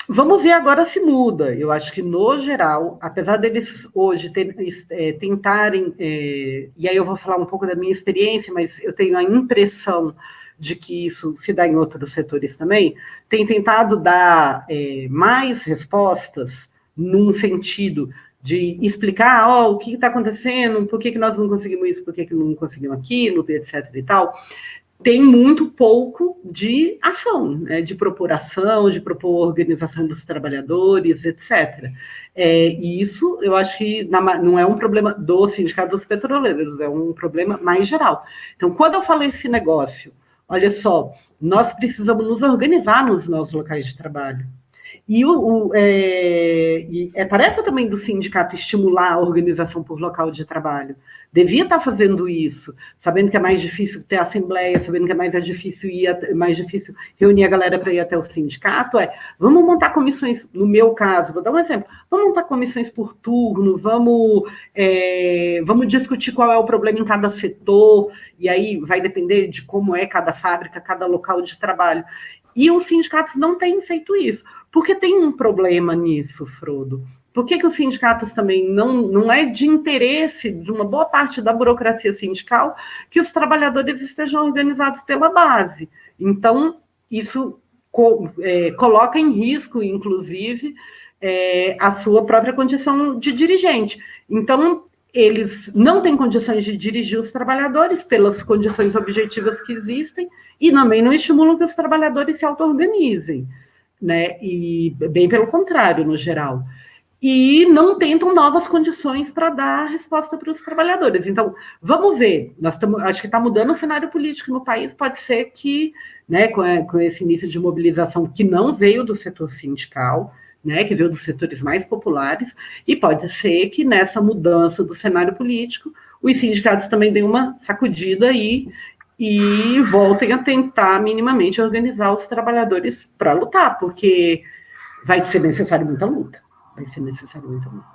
Vamos ver agora se muda. Eu acho que, no geral, apesar deles hoje tentarem, e aí eu vou falar um pouco da minha experiência, mas eu tenho a impressão de que isso se dá em outros setores também, tem tentado dar mais respostas num sentido de explicar o que está acontecendo, por que nós não conseguimos isso, por que não conseguimos aquilo, etc. e tal, tem muito pouco de ação, né, de propor ação, de propor organização dos trabalhadores, etc. E isso, eu acho que não é um problema do Sindicato dos Petroleiros, é um problema mais geral. Então, quando eu falo esse negócio, olha só, nós precisamos nos organizar nos nossos locais de trabalho. E é tarefa também do sindicato estimular a organização por local de trabalho. Devia estar fazendo isso, sabendo que é mais difícil ter assembleia, sabendo que é mais difícil reunir a galera para ir até o sindicato. Vamos montar comissões, no meu caso, vou dar um exemplo, vamos montar comissões por turno, vamos discutir qual é o problema em cada setor, e aí vai depender de como é cada fábrica, cada local de trabalho. E os sindicatos não têm feito isso. Porque tem um problema nisso, Frodo. Por que os sindicatos também não é de interesse de uma boa parte da burocracia sindical que os trabalhadores estejam organizados pela base? Então, isso coloca em risco, inclusive, a sua própria condição de dirigente. Então, eles não têm condições de dirigir os trabalhadores pelas condições objetivas que existem e também não estimulam que os trabalhadores se auto-organizem, né? E bem pelo contrário, no geral. E não tentam novas condições para dar resposta para os trabalhadores. Então, vamos ver. Acho que está mudando o cenário político no país. Pode ser que, né, com esse início de mobilização que não veio do setor sindical, né, que veio dos setores mais populares, e pode ser que nessa mudança do cenário político, os sindicatos também deem uma sacudida e voltem a tentar minimamente organizar os trabalhadores para lutar, porque vai ser necessário muita luta. Vai ser necessário muita luta.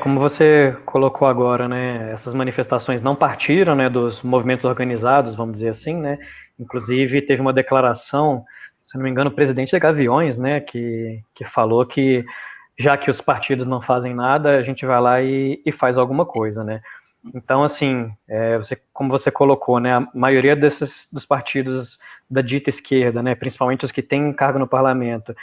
Como você colocou agora, né, essas manifestações não partiram, né, dos movimentos organizados, vamos dizer assim, né, inclusive teve uma declaração, se não me engano, o presidente da Gaviões, né, que falou que já que os partidos não fazem nada, a gente vai lá e faz alguma coisa, né. Então, assim, como você colocou, né, a maioria dos partidos da dita esquerda, né, principalmente os que têm cargo no parlamento,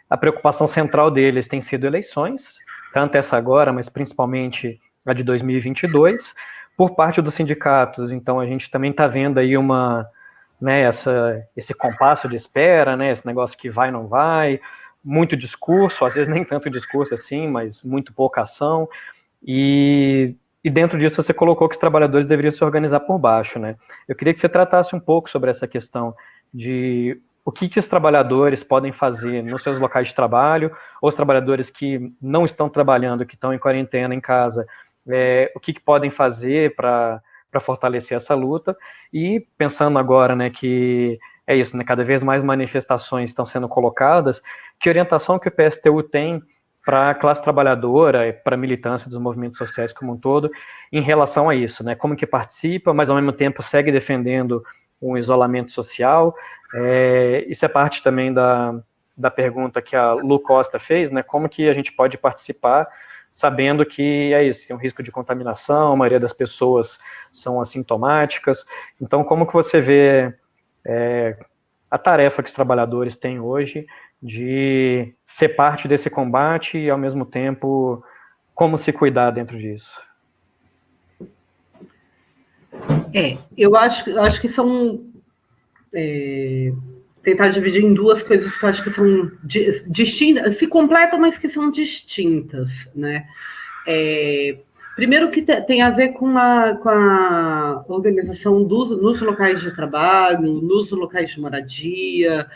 a preocupação central deles tem sido eleições, tanto essa agora, mas principalmente a de 2022, por parte dos sindicatos. Então, a gente também está vendo aí esse compasso de espera, né, esse negócio que vai, não vai, muito discurso, às vezes nem tanto discurso assim, mas muito pouca ação, e dentro disso você colocou que os trabalhadores deveriam se organizar por baixo, né? Eu queria que você tratasse um pouco sobre essa questão de o que os trabalhadores podem fazer nos seus locais de trabalho, ou os trabalhadores que não estão trabalhando, que estão em quarentena em casa, o que podem fazer para fortalecer essa luta, e pensando agora, né, que é isso, né, cada vez mais manifestações estão sendo colocadas, que orientação que o PSTU tem para a classe trabalhadora, para a militância dos movimentos sociais como um todo, em relação a isso, né? Como que participa, mas ao mesmo tempo segue defendendo um isolamento social. Isso é parte também da pergunta que a Lu Costa fez, né? Como que a gente pode participar sabendo que é isso, tem um risco de contaminação, a maioria das pessoas são assintomáticas. Então, como que você vê a tarefa que os trabalhadores têm hoje de ser parte desse combate e, ao mesmo tempo, como se cuidar dentro disso? Eu acho que são... tentar dividir em duas coisas que eu acho que são distintas, se completam, mas que são distintas, né? Primeiro que tem a ver com a organização nos locais de trabalho, nos locais de moradia,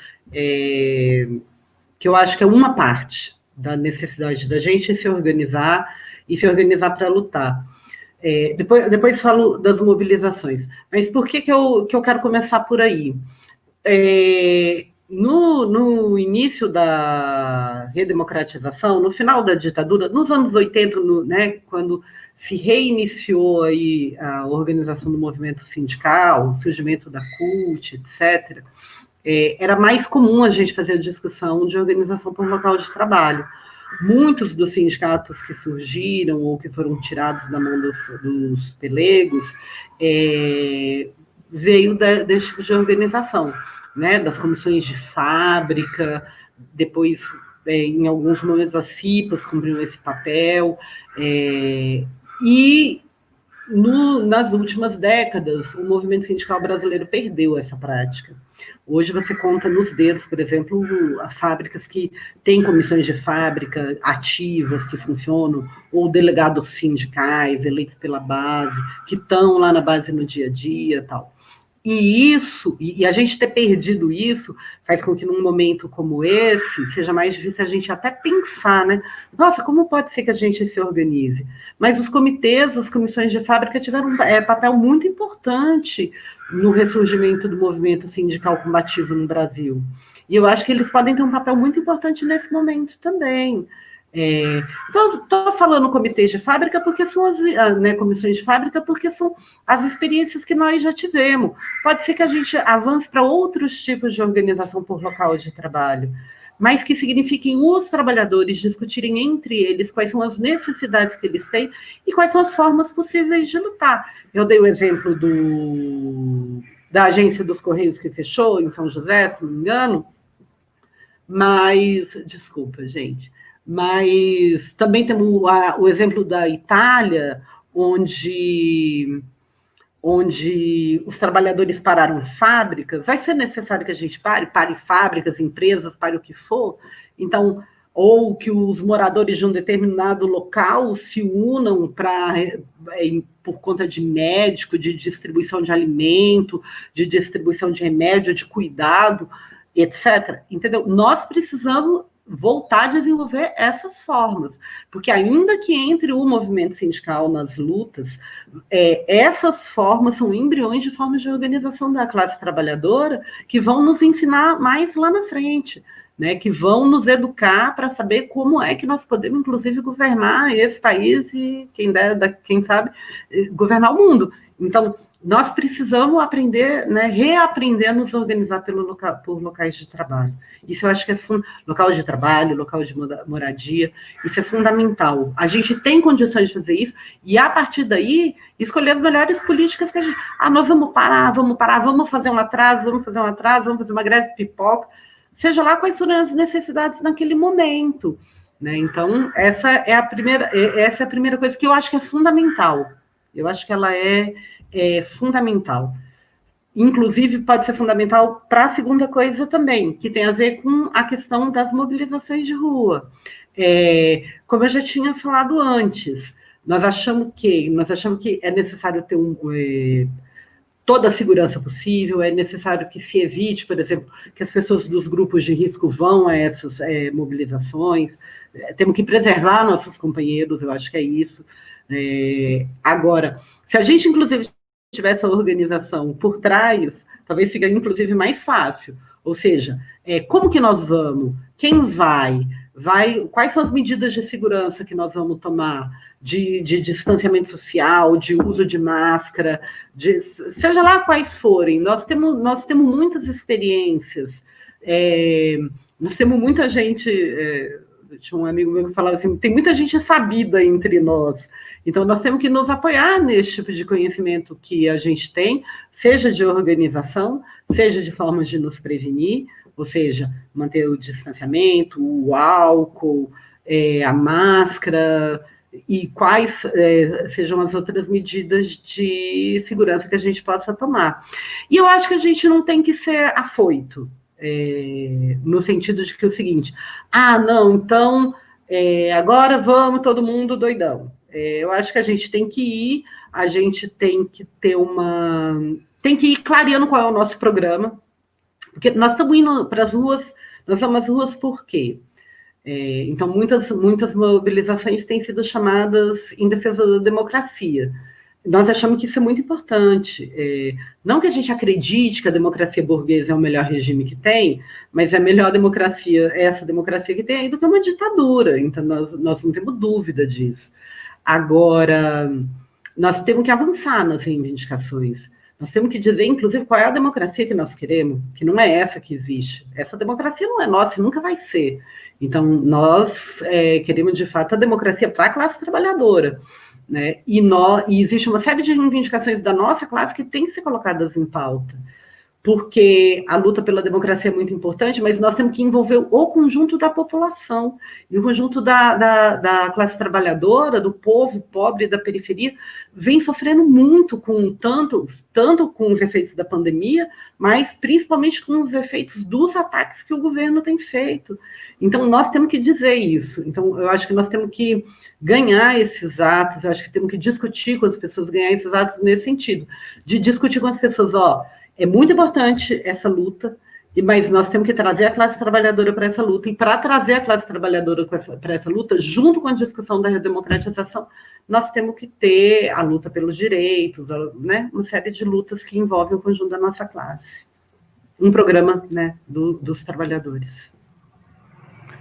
que eu acho que é uma parte da necessidade da gente se organizar e se organizar para lutar. Depois falo das mobilizações. Mas por que eu quero começar por aí? No início da redemocratização, no final da ditadura, nos anos 80, né, quando se reiniciou aí a organização do movimento sindical, o surgimento da CUT, etc., era mais comum a gente fazer a discussão de organização por local de trabalho. Muitos dos sindicatos que surgiram ou que foram tirados da mão dos pelegos veio desse tipo de organização, né, das comissões de fábrica, depois, em alguns momentos, as CIPAs cumpriram esse papel, e nas últimas décadas, o movimento sindical brasileiro perdeu essa prática. Hoje você conta nos dedos, por exemplo, fábricas que têm comissões de fábrica ativas que funcionam, ou delegados sindicais eleitos pela base, que estão lá na base no dia a dia e tal. E a gente ter perdido isso faz com que num momento como esse seja mais difícil a gente até pensar, né? Nossa, como pode ser que a gente se organize? Mas os comitês, as comissões de fábrica tiveram um papel muito importante no ressurgimento do movimento sindical combativo no Brasil. E eu acho que eles podem ter um papel muito importante nesse momento também. Então, estou falando comitês de fábrica porque são comissões de fábrica porque são as experiências que nós já tivemos. Pode ser que a gente avance para outros tipos de organização por local de trabalho, mas que signifiquem os trabalhadores discutirem entre eles quais são as necessidades que eles têm e quais são as formas possíveis de lutar. Eu dei o exemplo da agência dos Correios que fechou em São José, se não me engano, mas, desculpa, gente, mas também temos o exemplo da Itália, onde os trabalhadores pararam fábricas. Vai ser necessário que a gente pare fábricas, empresas, pare o que for. Então, ou que os moradores de um determinado local se unam por conta de médico, de distribuição de alimento, de distribuição de remédio, de cuidado, etc. Entendeu? Nós precisamos voltar a desenvolver essas formas, porque ainda que entre o movimento sindical nas lutas, essas formas são embriões de formas de organização da classe trabalhadora que vão nos ensinar mais lá na frente, né, que vão nos educar para saber como é que nós podemos, inclusive, governar esse país e, quem sabe, governar o mundo. Então, nós precisamos aprender, né, reaprender a nos organizar por locais de trabalho. Isso eu acho que é local de trabalho, local de moradia, isso é fundamental. A gente tem condições de fazer isso e, a partir daí, escolher as melhores políticas que a gente... nós vamos parar, vamos fazer um atraso, vamos fazer uma greve de pipoca, seja lá quais forem as necessidades naquele momento, né? Então, essa é a primeira coisa que eu acho que é fundamental. Eu acho que ela é fundamental. Inclusive, pode ser fundamental para a segunda coisa também, que tem a ver com a questão das mobilizações de rua. Como eu já tinha falado antes, nós achamos que é necessário ter toda a segurança possível, é necessário que se evite, por exemplo, que as pessoas dos grupos de risco vão a essas mobilizações, temos que preservar nossos companheiros, eu acho que é isso. Agora, se a gente, inclusive, tivesse a organização por trás, talvez fique, inclusive, mais fácil. Ou seja, como que nós vamos? Quem vai? Quais são as medidas de segurança que nós vamos tomar? De distanciamento social, de uso de máscara, seja lá quais forem. Nós temos muitas experiências, nós temos muita gente... tinha um amigo meu que falava assim, tem muita gente sabida entre nós. Então, nós temos que nos apoiar nesse tipo de conhecimento que a gente tem, seja de organização, seja de formas de nos prevenir, ou seja, manter o distanciamento, o álcool, a máscara, e quais sejam as outras medidas de segurança que a gente possa tomar. E eu acho que a gente não tem que ser afoito, no sentido de que é o seguinte, não, então, agora vamos todo mundo doidão. Eu acho que a gente tem que ir clareando qual é o nosso programa, porque nós estamos indo para as ruas, nós vamos às ruas por quê? Então, muitas mobilizações têm sido chamadas em defesa da democracia. Nós achamos que isso é muito importante. Não que a gente acredite que a democracia burguesa é o melhor regime que tem, mas é a melhor democracia, essa democracia que tem aí, do que uma ditadura. Então, nós não temos dúvida disso. Agora, nós temos que avançar nas reivindicações. Nós temos que dizer, inclusive, qual é a democracia que nós queremos, que não é essa que existe. Essa democracia não é nossa e nunca vai ser. Então, nós queremos, de fato, a democracia para a classe trabalhadora, né? E existe uma série de reivindicações da nossa classe que têm que ser colocadas em pauta, porque a luta pela democracia é muito importante, mas nós temos que envolver o conjunto da população, e o conjunto da classe trabalhadora, do povo pobre, da periferia, vem sofrendo muito tanto com os efeitos da pandemia, mas principalmente com os efeitos dos ataques que o governo tem feito. Então, nós temos que dizer isso. Então, eu acho que nós temos que ganhar esses atos, eu acho que temos que discutir com as pessoas, ganhar esses atos nesse sentido, de discutir com as pessoas, É muito importante essa luta, mas nós temos que trazer a classe trabalhadora para essa luta, e para trazer a classe trabalhadora para essa luta, junto com a discussão da redemocratização, nós temos que ter a luta pelos direitos, né, uma série de lutas que envolvem o conjunto da nossa classe. Um programa, né, dos trabalhadores.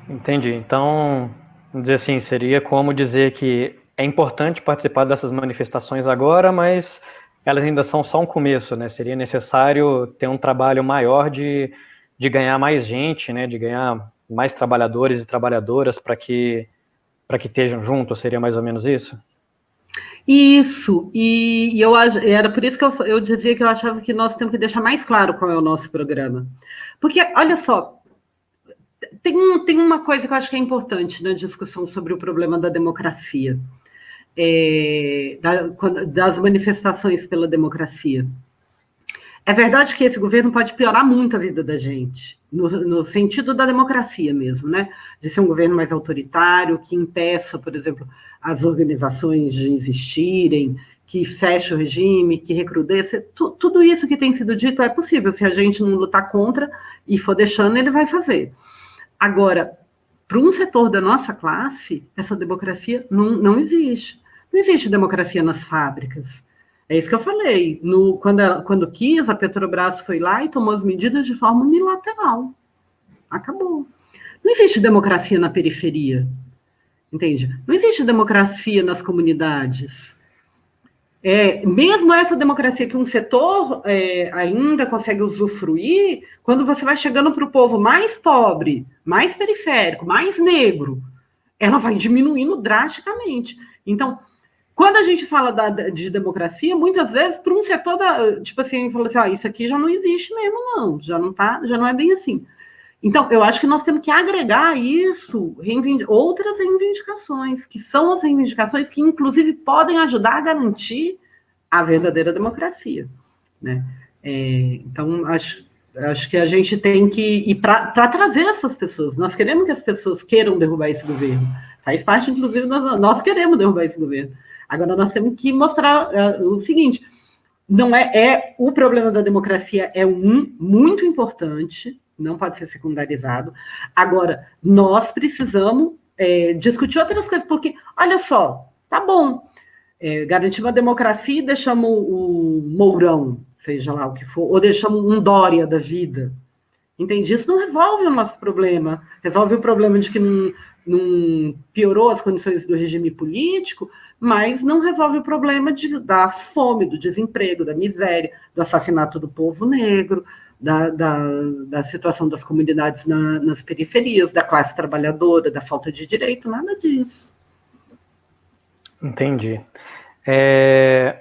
Entendi. Então, vamos dizer assim, seria como dizer que é importante participar dessas manifestações agora, mas elas ainda são só um começo, né? Seria necessário ter um trabalho maior de ganhar mais gente, né? De ganhar mais trabalhadores e trabalhadoras para que estejam juntos, seria mais ou menos isso? Isso, e era por isso que eu dizia que eu achava que nós temos que deixar mais claro qual é o nosso programa. Porque, olha só, tem uma coisa que eu acho que é importante na discussão sobre o problema da democracia, das manifestações pela democracia. É verdade que esse governo pode piorar muito a vida da gente, no sentido da democracia mesmo, né? De ser um governo mais autoritário, que impeça, por exemplo, as organizações de existirem, que feche o regime, que recrudesça. Tudo isso que tem sido dito é possível. Se a gente não lutar contra e for deixando, ele vai fazer. Agora, para um setor da nossa classe, essa democracia não existe. Não existe democracia nas fábricas. É isso que eu falei. Quando quis, a Petrobras foi lá e tomou as medidas de forma unilateral. Acabou. Não existe democracia na periferia. Entende? Não existe democracia nas comunidades. Mesmo essa democracia que um setor ainda consegue usufruir, quando você vai chegando para o povo mais pobre, mais periférico, mais negro, ela vai diminuindo drasticamente. Então, quando a gente fala de democracia, muitas vezes, para um setor tipo assim, fala assim, isso aqui já não existe mesmo, não, já não é bem assim. Então, eu acho que nós temos que agregar isso, outras reivindicações, que são as reivindicações que, inclusive, podem ajudar a garantir a verdadeira democracia, né? Então, acho que a gente tem que ir para trazer essas pessoas. Nós queremos que as pessoas queiram derrubar esse governo. Faz parte, inclusive, nós queremos derrubar esse governo. Agora, nós temos que mostrar o seguinte, não o problema da democracia é muito importante, não pode ser secundarizado. Agora, nós precisamos discutir outras coisas, porque, olha só, tá bom, garantimos a democracia e deixamos o Mourão, seja lá o que for, ou deixamos um Dória da vida. Entende? Isso não resolve o nosso problema. Resolve o problema de que não piorou as condições do regime político, mas não resolve o problema da fome, do desemprego, da miséria, do assassinato do povo negro, da situação das comunidades nas periferias, da classe trabalhadora, da falta de direito, nada disso. Entendi.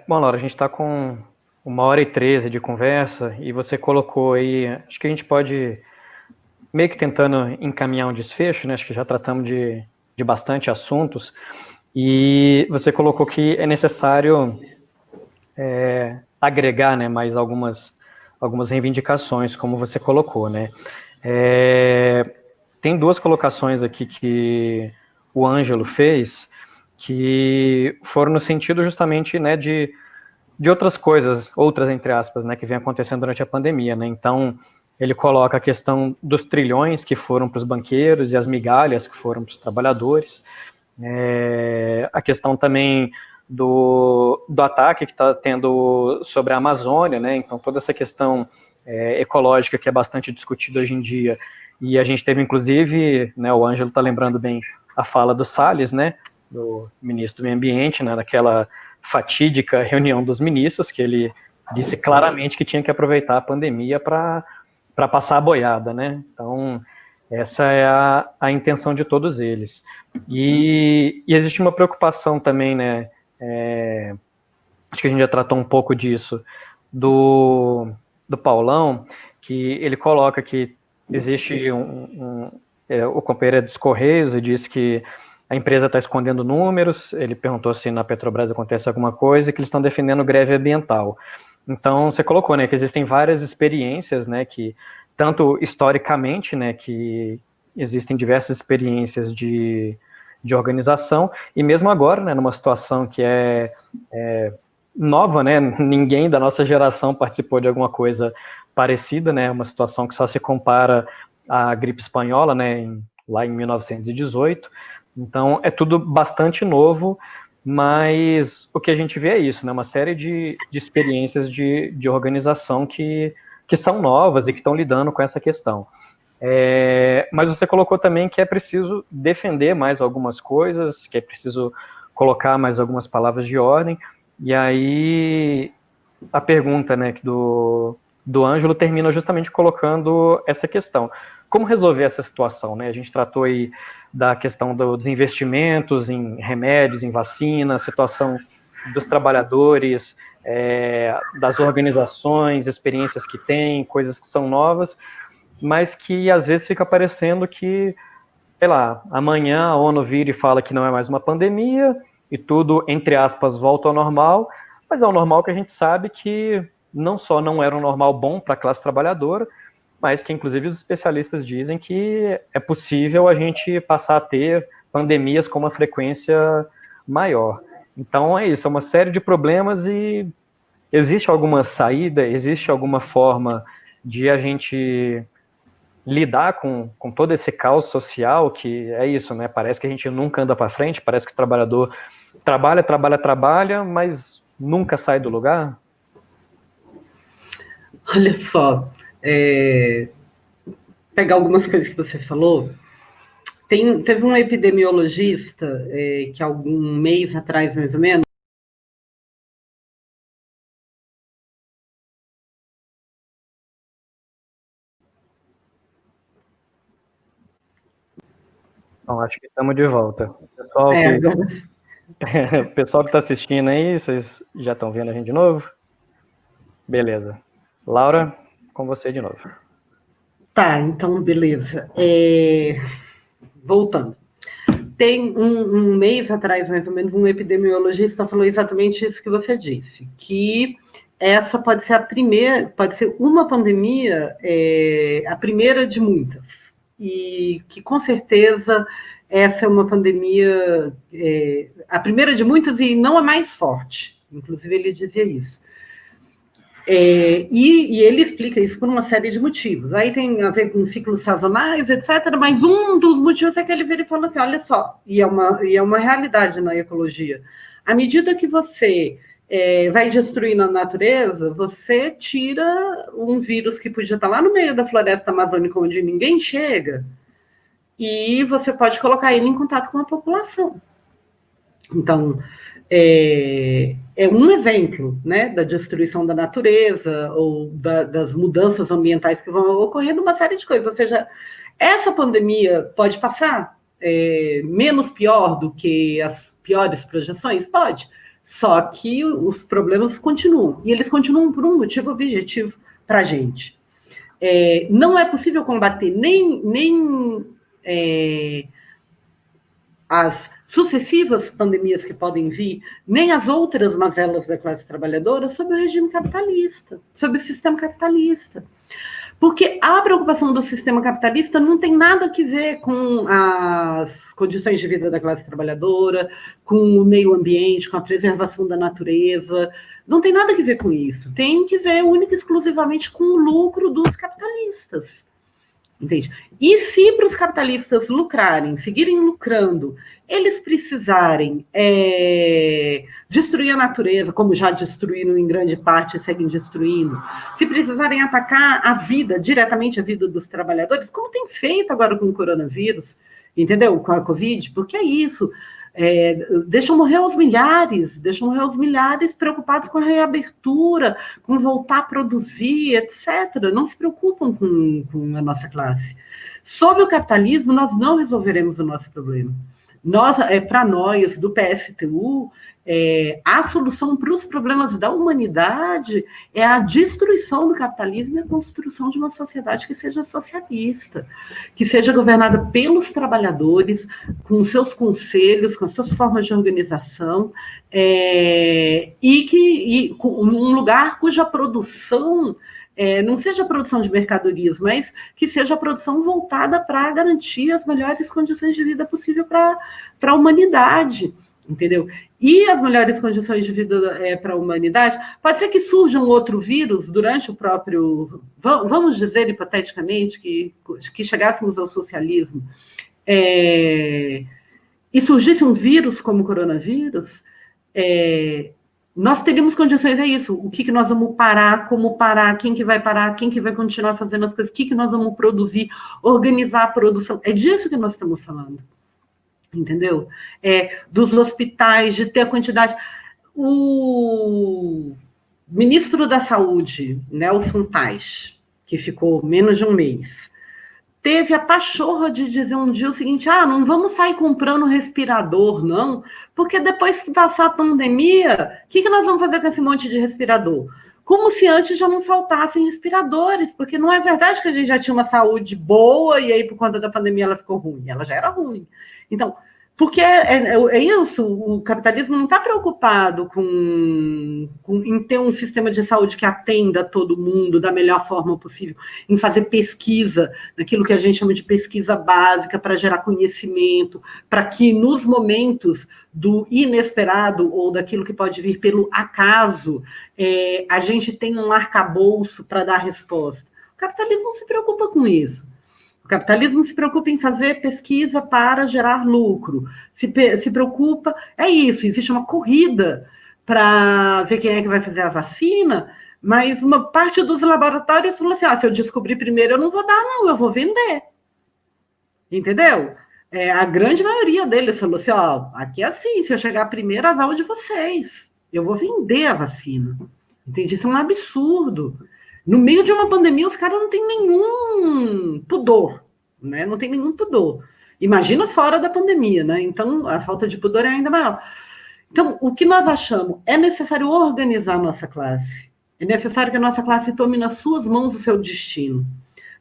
Bom, Laura, a gente está com 1h13 de conversa e você colocou aí, acho que a gente pode meio que tentando encaminhar um desfecho, né? Acho que já tratamos de bastante assuntos, e você colocou que é necessário agregar, né, mais algumas reivindicações, como você colocou, né? Tem duas colocações aqui que o Ângelo fez, que foram no sentido justamente, né, de outras coisas, outras entre aspas, né, que vem acontecendo durante a pandemia, né? Então, ele coloca a questão dos trilhões que foram para os banqueiros e as migalhas que foram para os trabalhadores, a questão também do ataque que está tendo sobre a Amazônia, né? Então, toda essa questão ecológica que é bastante discutida hoje em dia, e a gente teve, inclusive, né, o Ângelo está lembrando bem a fala do Salles, né, do ministro do Meio Ambiente, né, naquela fatídica reunião dos ministros, que ele disse claramente que tinha que aproveitar a pandemia para passar a boiada, né? Então, essa é a intenção de todos eles. E existe uma preocupação também, né? Acho que a gente já tratou um pouco disso, do Paulão, que ele coloca que existe o companheiro dos Correios e diz que a empresa está escondendo números. Ele perguntou se na Petrobras acontece alguma coisa e que eles estão defendendo greve ambiental. Então, você colocou, né, que existem várias experiências, né, que, tanto historicamente, né, que existem diversas experiências de organização, e mesmo agora, né, numa situação que nova, né? Ninguém da nossa geração participou de alguma coisa parecida, né? Uma situação que só se compara à gripe espanhola, né? Lá em 1918. Então, é tudo bastante novo, mas o que a gente vê é isso, né? Uma série de experiências de organização que são novas e que estão lidando com essa questão. Mas você colocou também que é preciso defender mais algumas coisas, que é preciso colocar mais algumas palavras de ordem, e aí a pergunta, né, do Ângelo termina justamente colocando essa questão. Como resolver essa situação, né? A gente tratou aí da questão dos investimentos em remédios, em vacina, a situação dos trabalhadores, das organizações, experiências que têm, coisas que são novas, mas que às vezes fica parecendo que, sei lá, amanhã a ONU vira e fala que não é mais uma pandemia e tudo, entre aspas, volta ao normal, mas é um normal que a gente sabe que não só não era um normal bom para a classe trabalhadora, mas que inclusive os especialistas dizem que é possível a gente passar a ter pandemias com uma frequência maior. Então é isso, é uma série de problemas e existe alguma saída, existe alguma forma de a gente lidar com todo esse caos social, que é isso, né? Parece que a gente nunca anda para frente, parece que o trabalhador trabalha, mas nunca sai do lugar. Olha só, pegar algumas coisas que você falou. Teve um epidemiologista que algum mês atrás, mais ou menos, Então, acho que estamos de volta. Pessoal pessoal que está assistindo aí, vocês já estão vendo a gente de novo? Beleza. Laura, com você de novo. Tá, então, beleza. Voltando. Tem um mês atrás, mais ou menos, um epidemiologista falou exatamente isso que você disse, que essa pode ser pode ser uma pandemia, a primeira de muitas, e que com certeza essa é uma pandemia, a primeira de muitas e não a mais forte. Inclusive ele dizia isso. E ele explica isso por uma série de motivos. Aí tem a ver com ciclos sazonais, etc. Mas um dos motivos é que ele vira e fala assim: olha só, e é uma realidade na ecologia. À medida que você vai destruindo a natureza, você tira um vírus que podia estar lá no meio da floresta amazônica, onde ninguém chega, e você pode colocar ele em contato com a população. Então, é um exemplo, né, da destruição da natureza ou das mudanças ambientais que vão ocorrer numa série de coisas. Ou seja, essa pandemia pode passar menos pior do que as piores projeções? Pode. Só que os problemas continuam. E eles continuam por um motivo objetivo para a gente. Não é possível combater nem as sucessivas pandemias que podem vir, nem as outras mazelas da classe trabalhadora, sob o regime capitalista, sob o sistema capitalista. Porque a preocupação do sistema capitalista não tem nada a ver com as condições de vida da classe trabalhadora, com o meio ambiente, com a preservação da natureza. Não tem nada a ver com isso. Tem que ver única e exclusivamente com o lucro dos capitalistas. Entende? E se para os capitalistas lucrarem, seguirem lucrando, eles precisarem destruir a natureza, como já destruíram em grande parte e seguem destruindo, se precisarem atacar a vida, diretamente a vida dos trabalhadores, como tem feito agora com o coronavírus, entendeu? Com a Covid, porque é isso. Deixam morrer os milhares preocupados com a reabertura, com voltar a produzir, etc. Não se preocupam com a nossa classe. Sob o capitalismo, nós não resolveremos o nosso problema. Para nós, do PSTU, a solução para os problemas da humanidade é a destruição do capitalismo e a construção de uma sociedade que seja socialista, que seja governada pelos trabalhadores, com seus conselhos, com as suas formas de organização, e um lugar cuja produção não seja a produção de mercadorias, mas que seja a produção voltada para garantir as melhores condições de vida possível para a humanidade. entendeu? E as melhores condições de vida para a humanidade, pode ser que surja um outro vírus durante o próprio, vamos dizer hipoteticamente que chegássemos ao socialismo, e surgisse um vírus como o coronavírus, nós teríamos condições a isso. O que nós vamos parar, como parar, quem que vai parar, quem que vai continuar fazendo as coisas, o que nós vamos produzir, organizar a produção. É disso que nós estamos falando. Entendeu? Dos hospitais, de ter a quantidade. O ministro da Saúde, Nelson Tais, que ficou menos de um mês, teve a pachorra de dizer um dia o seguinte: não vamos sair comprando respirador, não, porque depois que passar a pandemia, o que nós vamos fazer com esse monte de respirador? Como se antes já não faltassem respiradores, porque não é verdade que a gente já tinha uma saúde boa e aí por conta da pandemia ela ficou ruim, ela já era ruim. Então, porque é isso, o capitalismo não está preocupado em ter um sistema de saúde que atenda todo mundo da melhor forma possível, em fazer pesquisa, naquilo que a gente chama de pesquisa básica, para gerar conhecimento, para que nos momentos do inesperado ou daquilo que pode vir pelo acaso, a gente tenha um arcabouço para dar resposta. O capitalismo não se preocupa com isso. O capitalismo se preocupa em fazer pesquisa para gerar lucro. Se preocupa, é isso, existe uma corrida para ver quem é que vai fazer a vacina, mas uma parte dos laboratórios falou assim: se eu descobrir primeiro, eu não vou dar, não, eu vou vender. Entendeu? A grande maioria deles falou assim: aqui é assim, se eu chegar primeiro, azar de vocês. Eu vou vender a vacina. Entende? Isso é um absurdo. No meio de uma pandemia, os caras não têm nenhum pudor, né? Não tem nenhum pudor. Imagina fora da pandemia, né? Então, a falta de pudor é ainda maior. Então, o que nós achamos? É necessário organizar a nossa classe. É necessário que a nossa classe tome nas suas mãos o seu destino.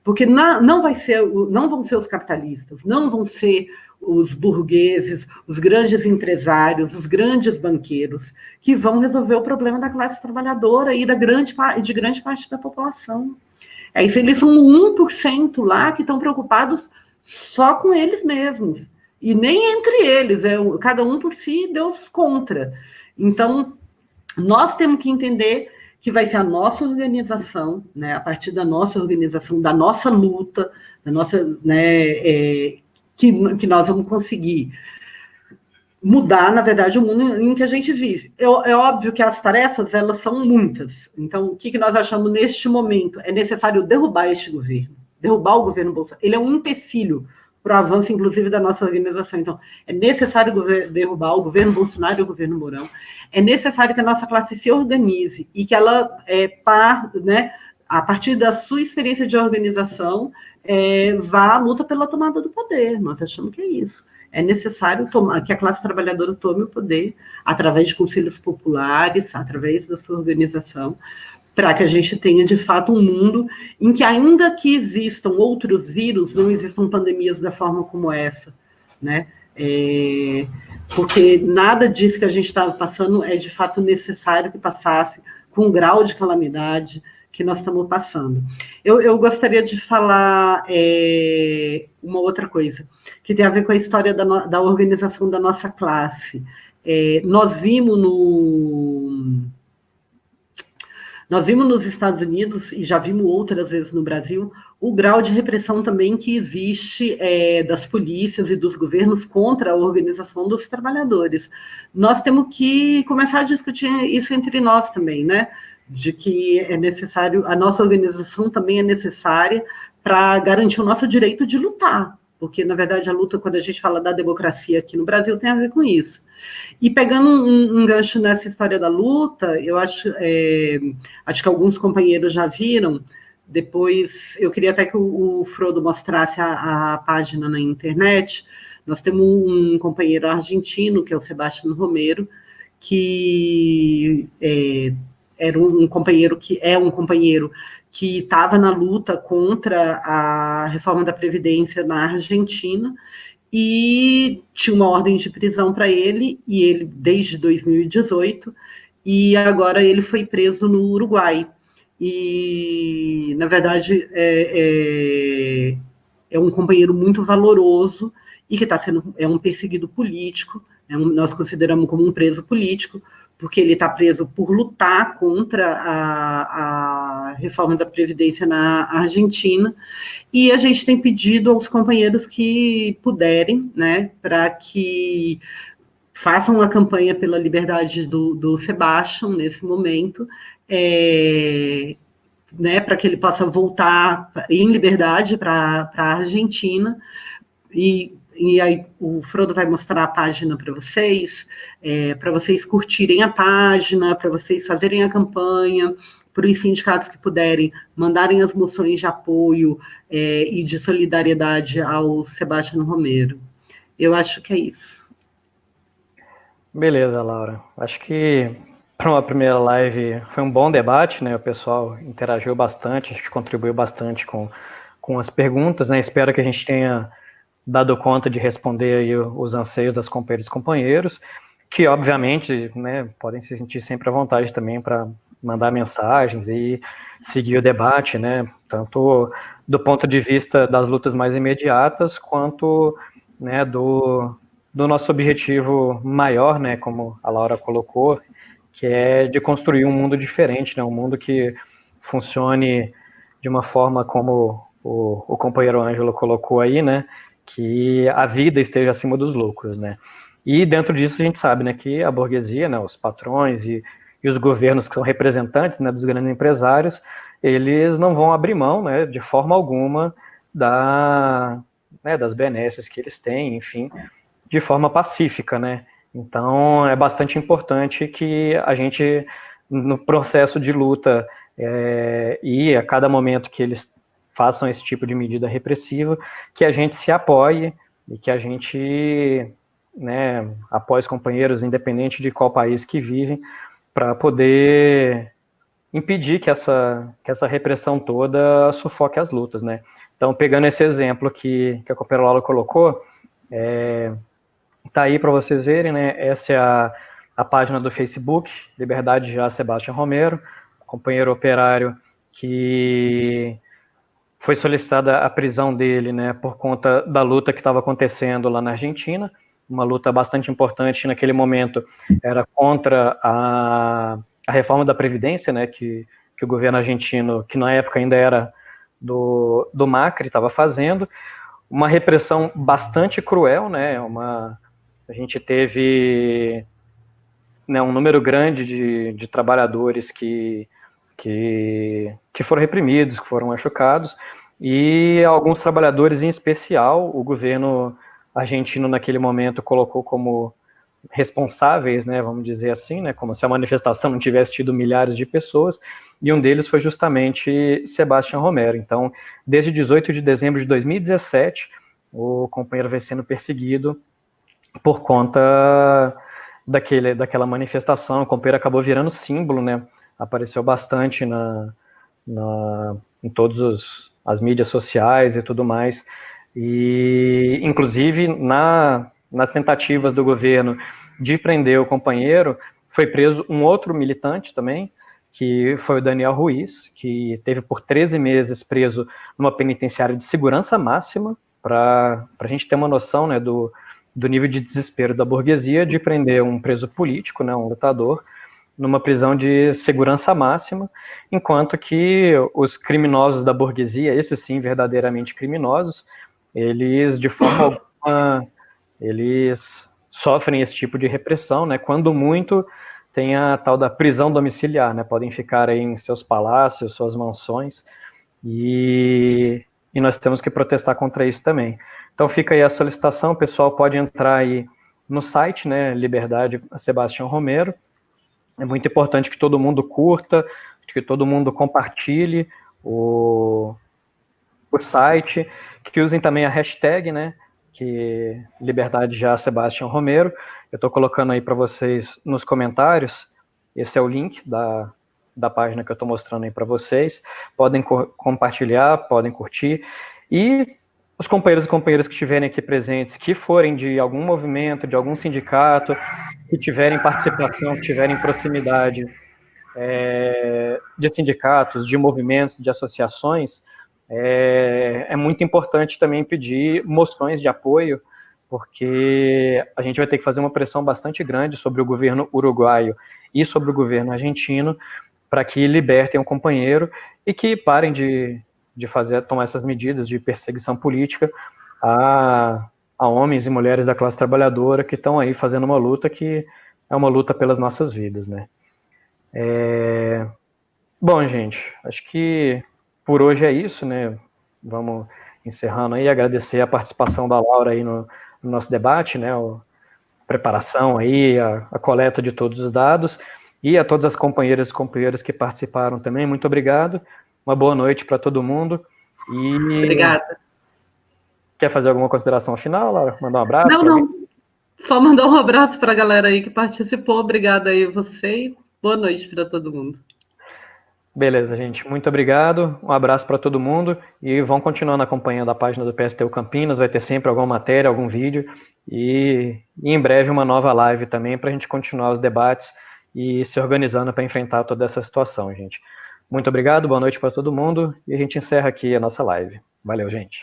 Porque não vão ser os capitalistas, não vão ser os burgueses, os grandes empresários, os grandes banqueiros, que vão resolver o problema da classe trabalhadora e de grande parte da população. Isso, eles são 1% lá que estão preocupados só com eles mesmos. E nem entre eles, cada um por si, Deus contra. Então, nós temos que entender que vai ser a nossa organização, né, a partir da nossa organização, da nossa luta, da nossa, né, que nós vamos conseguir mudar, na verdade, o mundo em que a gente vive. É óbvio que as tarefas, elas são muitas. Então, o que nós achamos neste momento? É necessário derrubar este governo, derrubar o governo Bolsonaro. Ele é um empecilho para o avanço, inclusive, da nossa organização. Então, é necessário derrubar o governo Bolsonaro e o governo Mourão. É necessário que a nossa classe se organize e que ela, né, a partir da sua experiência de organização, vá à luta pela tomada do poder. Nós achamos que é isso. É necessário que a classe trabalhadora tome o poder através de conselhos populares, através da sua organização, para que a gente tenha, de fato, um mundo em que, ainda que existam outros vírus, não existam pandemias da forma como essa, né? Porque nada disso que a gente estava passando é, de fato, necessário que passasse com o grau de calamidade que nós estamos passando. Eu gostaria de falar uma outra coisa, que tem a ver com a história da organização da nossa classe. Nós vimos nos Estados Unidos, e já vimos outras vezes no Brasil, o grau de repressão também que existe das polícias e dos governos contra a organização dos trabalhadores. Nós temos que começar a discutir isso entre nós também, né? De que é necessário, a nossa organização também é necessária para garantir o nosso direito de lutar, porque, na verdade, a luta, quando a gente fala da democracia aqui no Brasil, tem a ver com isso. E pegando um gancho nessa história da luta, eu acho que alguns companheiros já viram, depois eu queria até que o Frodo mostrasse a página na internet. Nós temos um companheiro argentino, que é o Sebastião Romero, que era um companheiro que estava na luta contra a reforma da Previdência na Argentina, e tinha uma ordem de prisão para ele, e ele desde 2018, e agora ele foi preso no Uruguai. E, na verdade, é um companheiro muito valoroso e que é um perseguido político, nós consideramos como um preso político, porque ele está preso por lutar contra a reforma da Previdência na Argentina, e a gente tem pedido aos companheiros que puderem, né, para que façam a campanha pela liberdade do Sebastião nesse momento, né, para que ele possa voltar em liberdade para a Argentina. E aí o Frodo vai mostrar a página para vocês curtirem a página, para vocês fazerem a campanha, para os sindicatos que puderem mandarem as moções de apoio e de solidariedade ao Sebastião Romero. Eu acho que é isso. Beleza, Laura. Acho que para uma primeira live foi um bom debate, né? O pessoal interagiu bastante, acho que contribuiu bastante com as perguntas, né? Espero que a gente tenha dado conta de responder aí os anseios das companheiras e companheiros, que obviamente, né, podem se sentir sempre à vontade também para mandar mensagens e seguir o debate, né? Tanto do ponto de vista das lutas mais imediatas, quanto, né, do nosso objetivo maior, né, como a Laura colocou, que é de construir um mundo diferente, né, um mundo que funcione de uma forma como o companheiro Ângelo colocou aí, né, que a vida esteja acima dos lucros, né. E dentro disso a gente sabe, né, que a burguesia, né, os patrões e os governos que são representantes, né, dos grandes empresários, eles não vão abrir mão, né, de forma alguma das benesses que eles têm, enfim, de forma pacífica, né? Então, é bastante importante que a gente, no processo de luta, e a cada momento que eles façam esse tipo de medida repressiva, que a gente se apoie e que a gente, né, apoie os companheiros, independente de qual país que vivem, para poder impedir que essa repressão toda sufoque as lutas, né? Então, pegando esse exemplo que a companheira Laura colocou, tá aí para vocês verem, né? Essa é a página do Facebook, Liberdade Já Sebastião Romero, companheiro operário que foi solicitada a prisão dele, né, por conta da luta que estava acontecendo lá na Argentina, uma luta bastante importante naquele momento, era contra a reforma da Previdência, né, que o governo argentino, que na época ainda era do Macri, estava fazendo, uma repressão bastante cruel, né, a gente teve, né, um número grande de trabalhadores que foram reprimidos, que foram machucados, e alguns trabalhadores em especial, o governo argentino naquele momento colocou como responsáveis, né, vamos dizer assim, né, como se a manifestação não tivesse tido milhares de pessoas, e um deles foi justamente Sebastião Romero. Então, desde 18 de dezembro de 2017, o companheiro vem sendo perseguido por conta daquela manifestação. O companheiro acabou virando símbolo, né, apareceu bastante em todas as mídias sociais e tudo mais, e inclusive nas tentativas do governo de prender o companheiro, foi preso um outro militante também, que foi o Daniel Ruiz, que teve por 13 meses preso numa penitenciária de segurança máxima, para a gente ter uma noção, né, do nível de desespero da burguesia de prender um preso político, né, um lutador, numa prisão de segurança máxima, enquanto que os criminosos da burguesia, esses sim verdadeiramente criminosos, eles de forma alguma, eles sofrem esse tipo de repressão, né? Quando muito, tem a tal da prisão domiciliar, né? Podem ficar aí em seus palácios, suas mansões, e nós temos que protestar contra isso também. Então fica aí a solicitação, o pessoal pode entrar aí no site, né? Liberdade Sebastião Romero. É muito importante que todo mundo curta, que todo mundo compartilhe o site, que usem também a hashtag, né, que Liberdade Já Sebastião Romero. Eu estou colocando aí para vocês nos comentários, esse é o link da página que eu estou mostrando aí para vocês. Podem compartilhar, podem curtir, e os companheiros e companheiras que estiverem aqui presentes, que forem de algum movimento, de algum sindicato, que tiverem participação, que tiverem proximidade de sindicatos, de movimentos, de associações, é muito importante também pedir moções de apoio porque a gente vai ter que fazer uma pressão bastante grande sobre o governo uruguaio e sobre o governo argentino para que libertem o companheiro e que parem de tomar essas medidas de perseguição política a homens e mulheres da classe trabalhadora que estão aí fazendo uma luta que é uma luta pelas nossas vidas, né? Bom, gente, acho que por hoje é isso, né? Vamos encerrando aí, agradecer a participação da Laura aí no nosso debate, né? A preparação aí, a coleta de todos os dados, e a todas as companheiras e companheiros que participaram também, muito obrigado. Uma boa noite para todo mundo. E Obrigada. quer fazer alguma consideração final, Laura? Mandar um abraço Não, para alguém? não. Só mandar um abraço para a galera aí que participou. Obrigada aí a você e boa noite para todo mundo. Beleza, gente. Muito obrigado. Um abraço para todo mundo e vão continuando acompanhando a página do PSTU Campinas. Vai ter sempre alguma matéria, algum vídeo e em breve uma nova live também para a gente continuar os debates e se organizando para enfrentar toda essa situação, gente. Muito obrigado, boa noite para todo mundo e a gente encerra aqui a nossa live. Valeu, gente.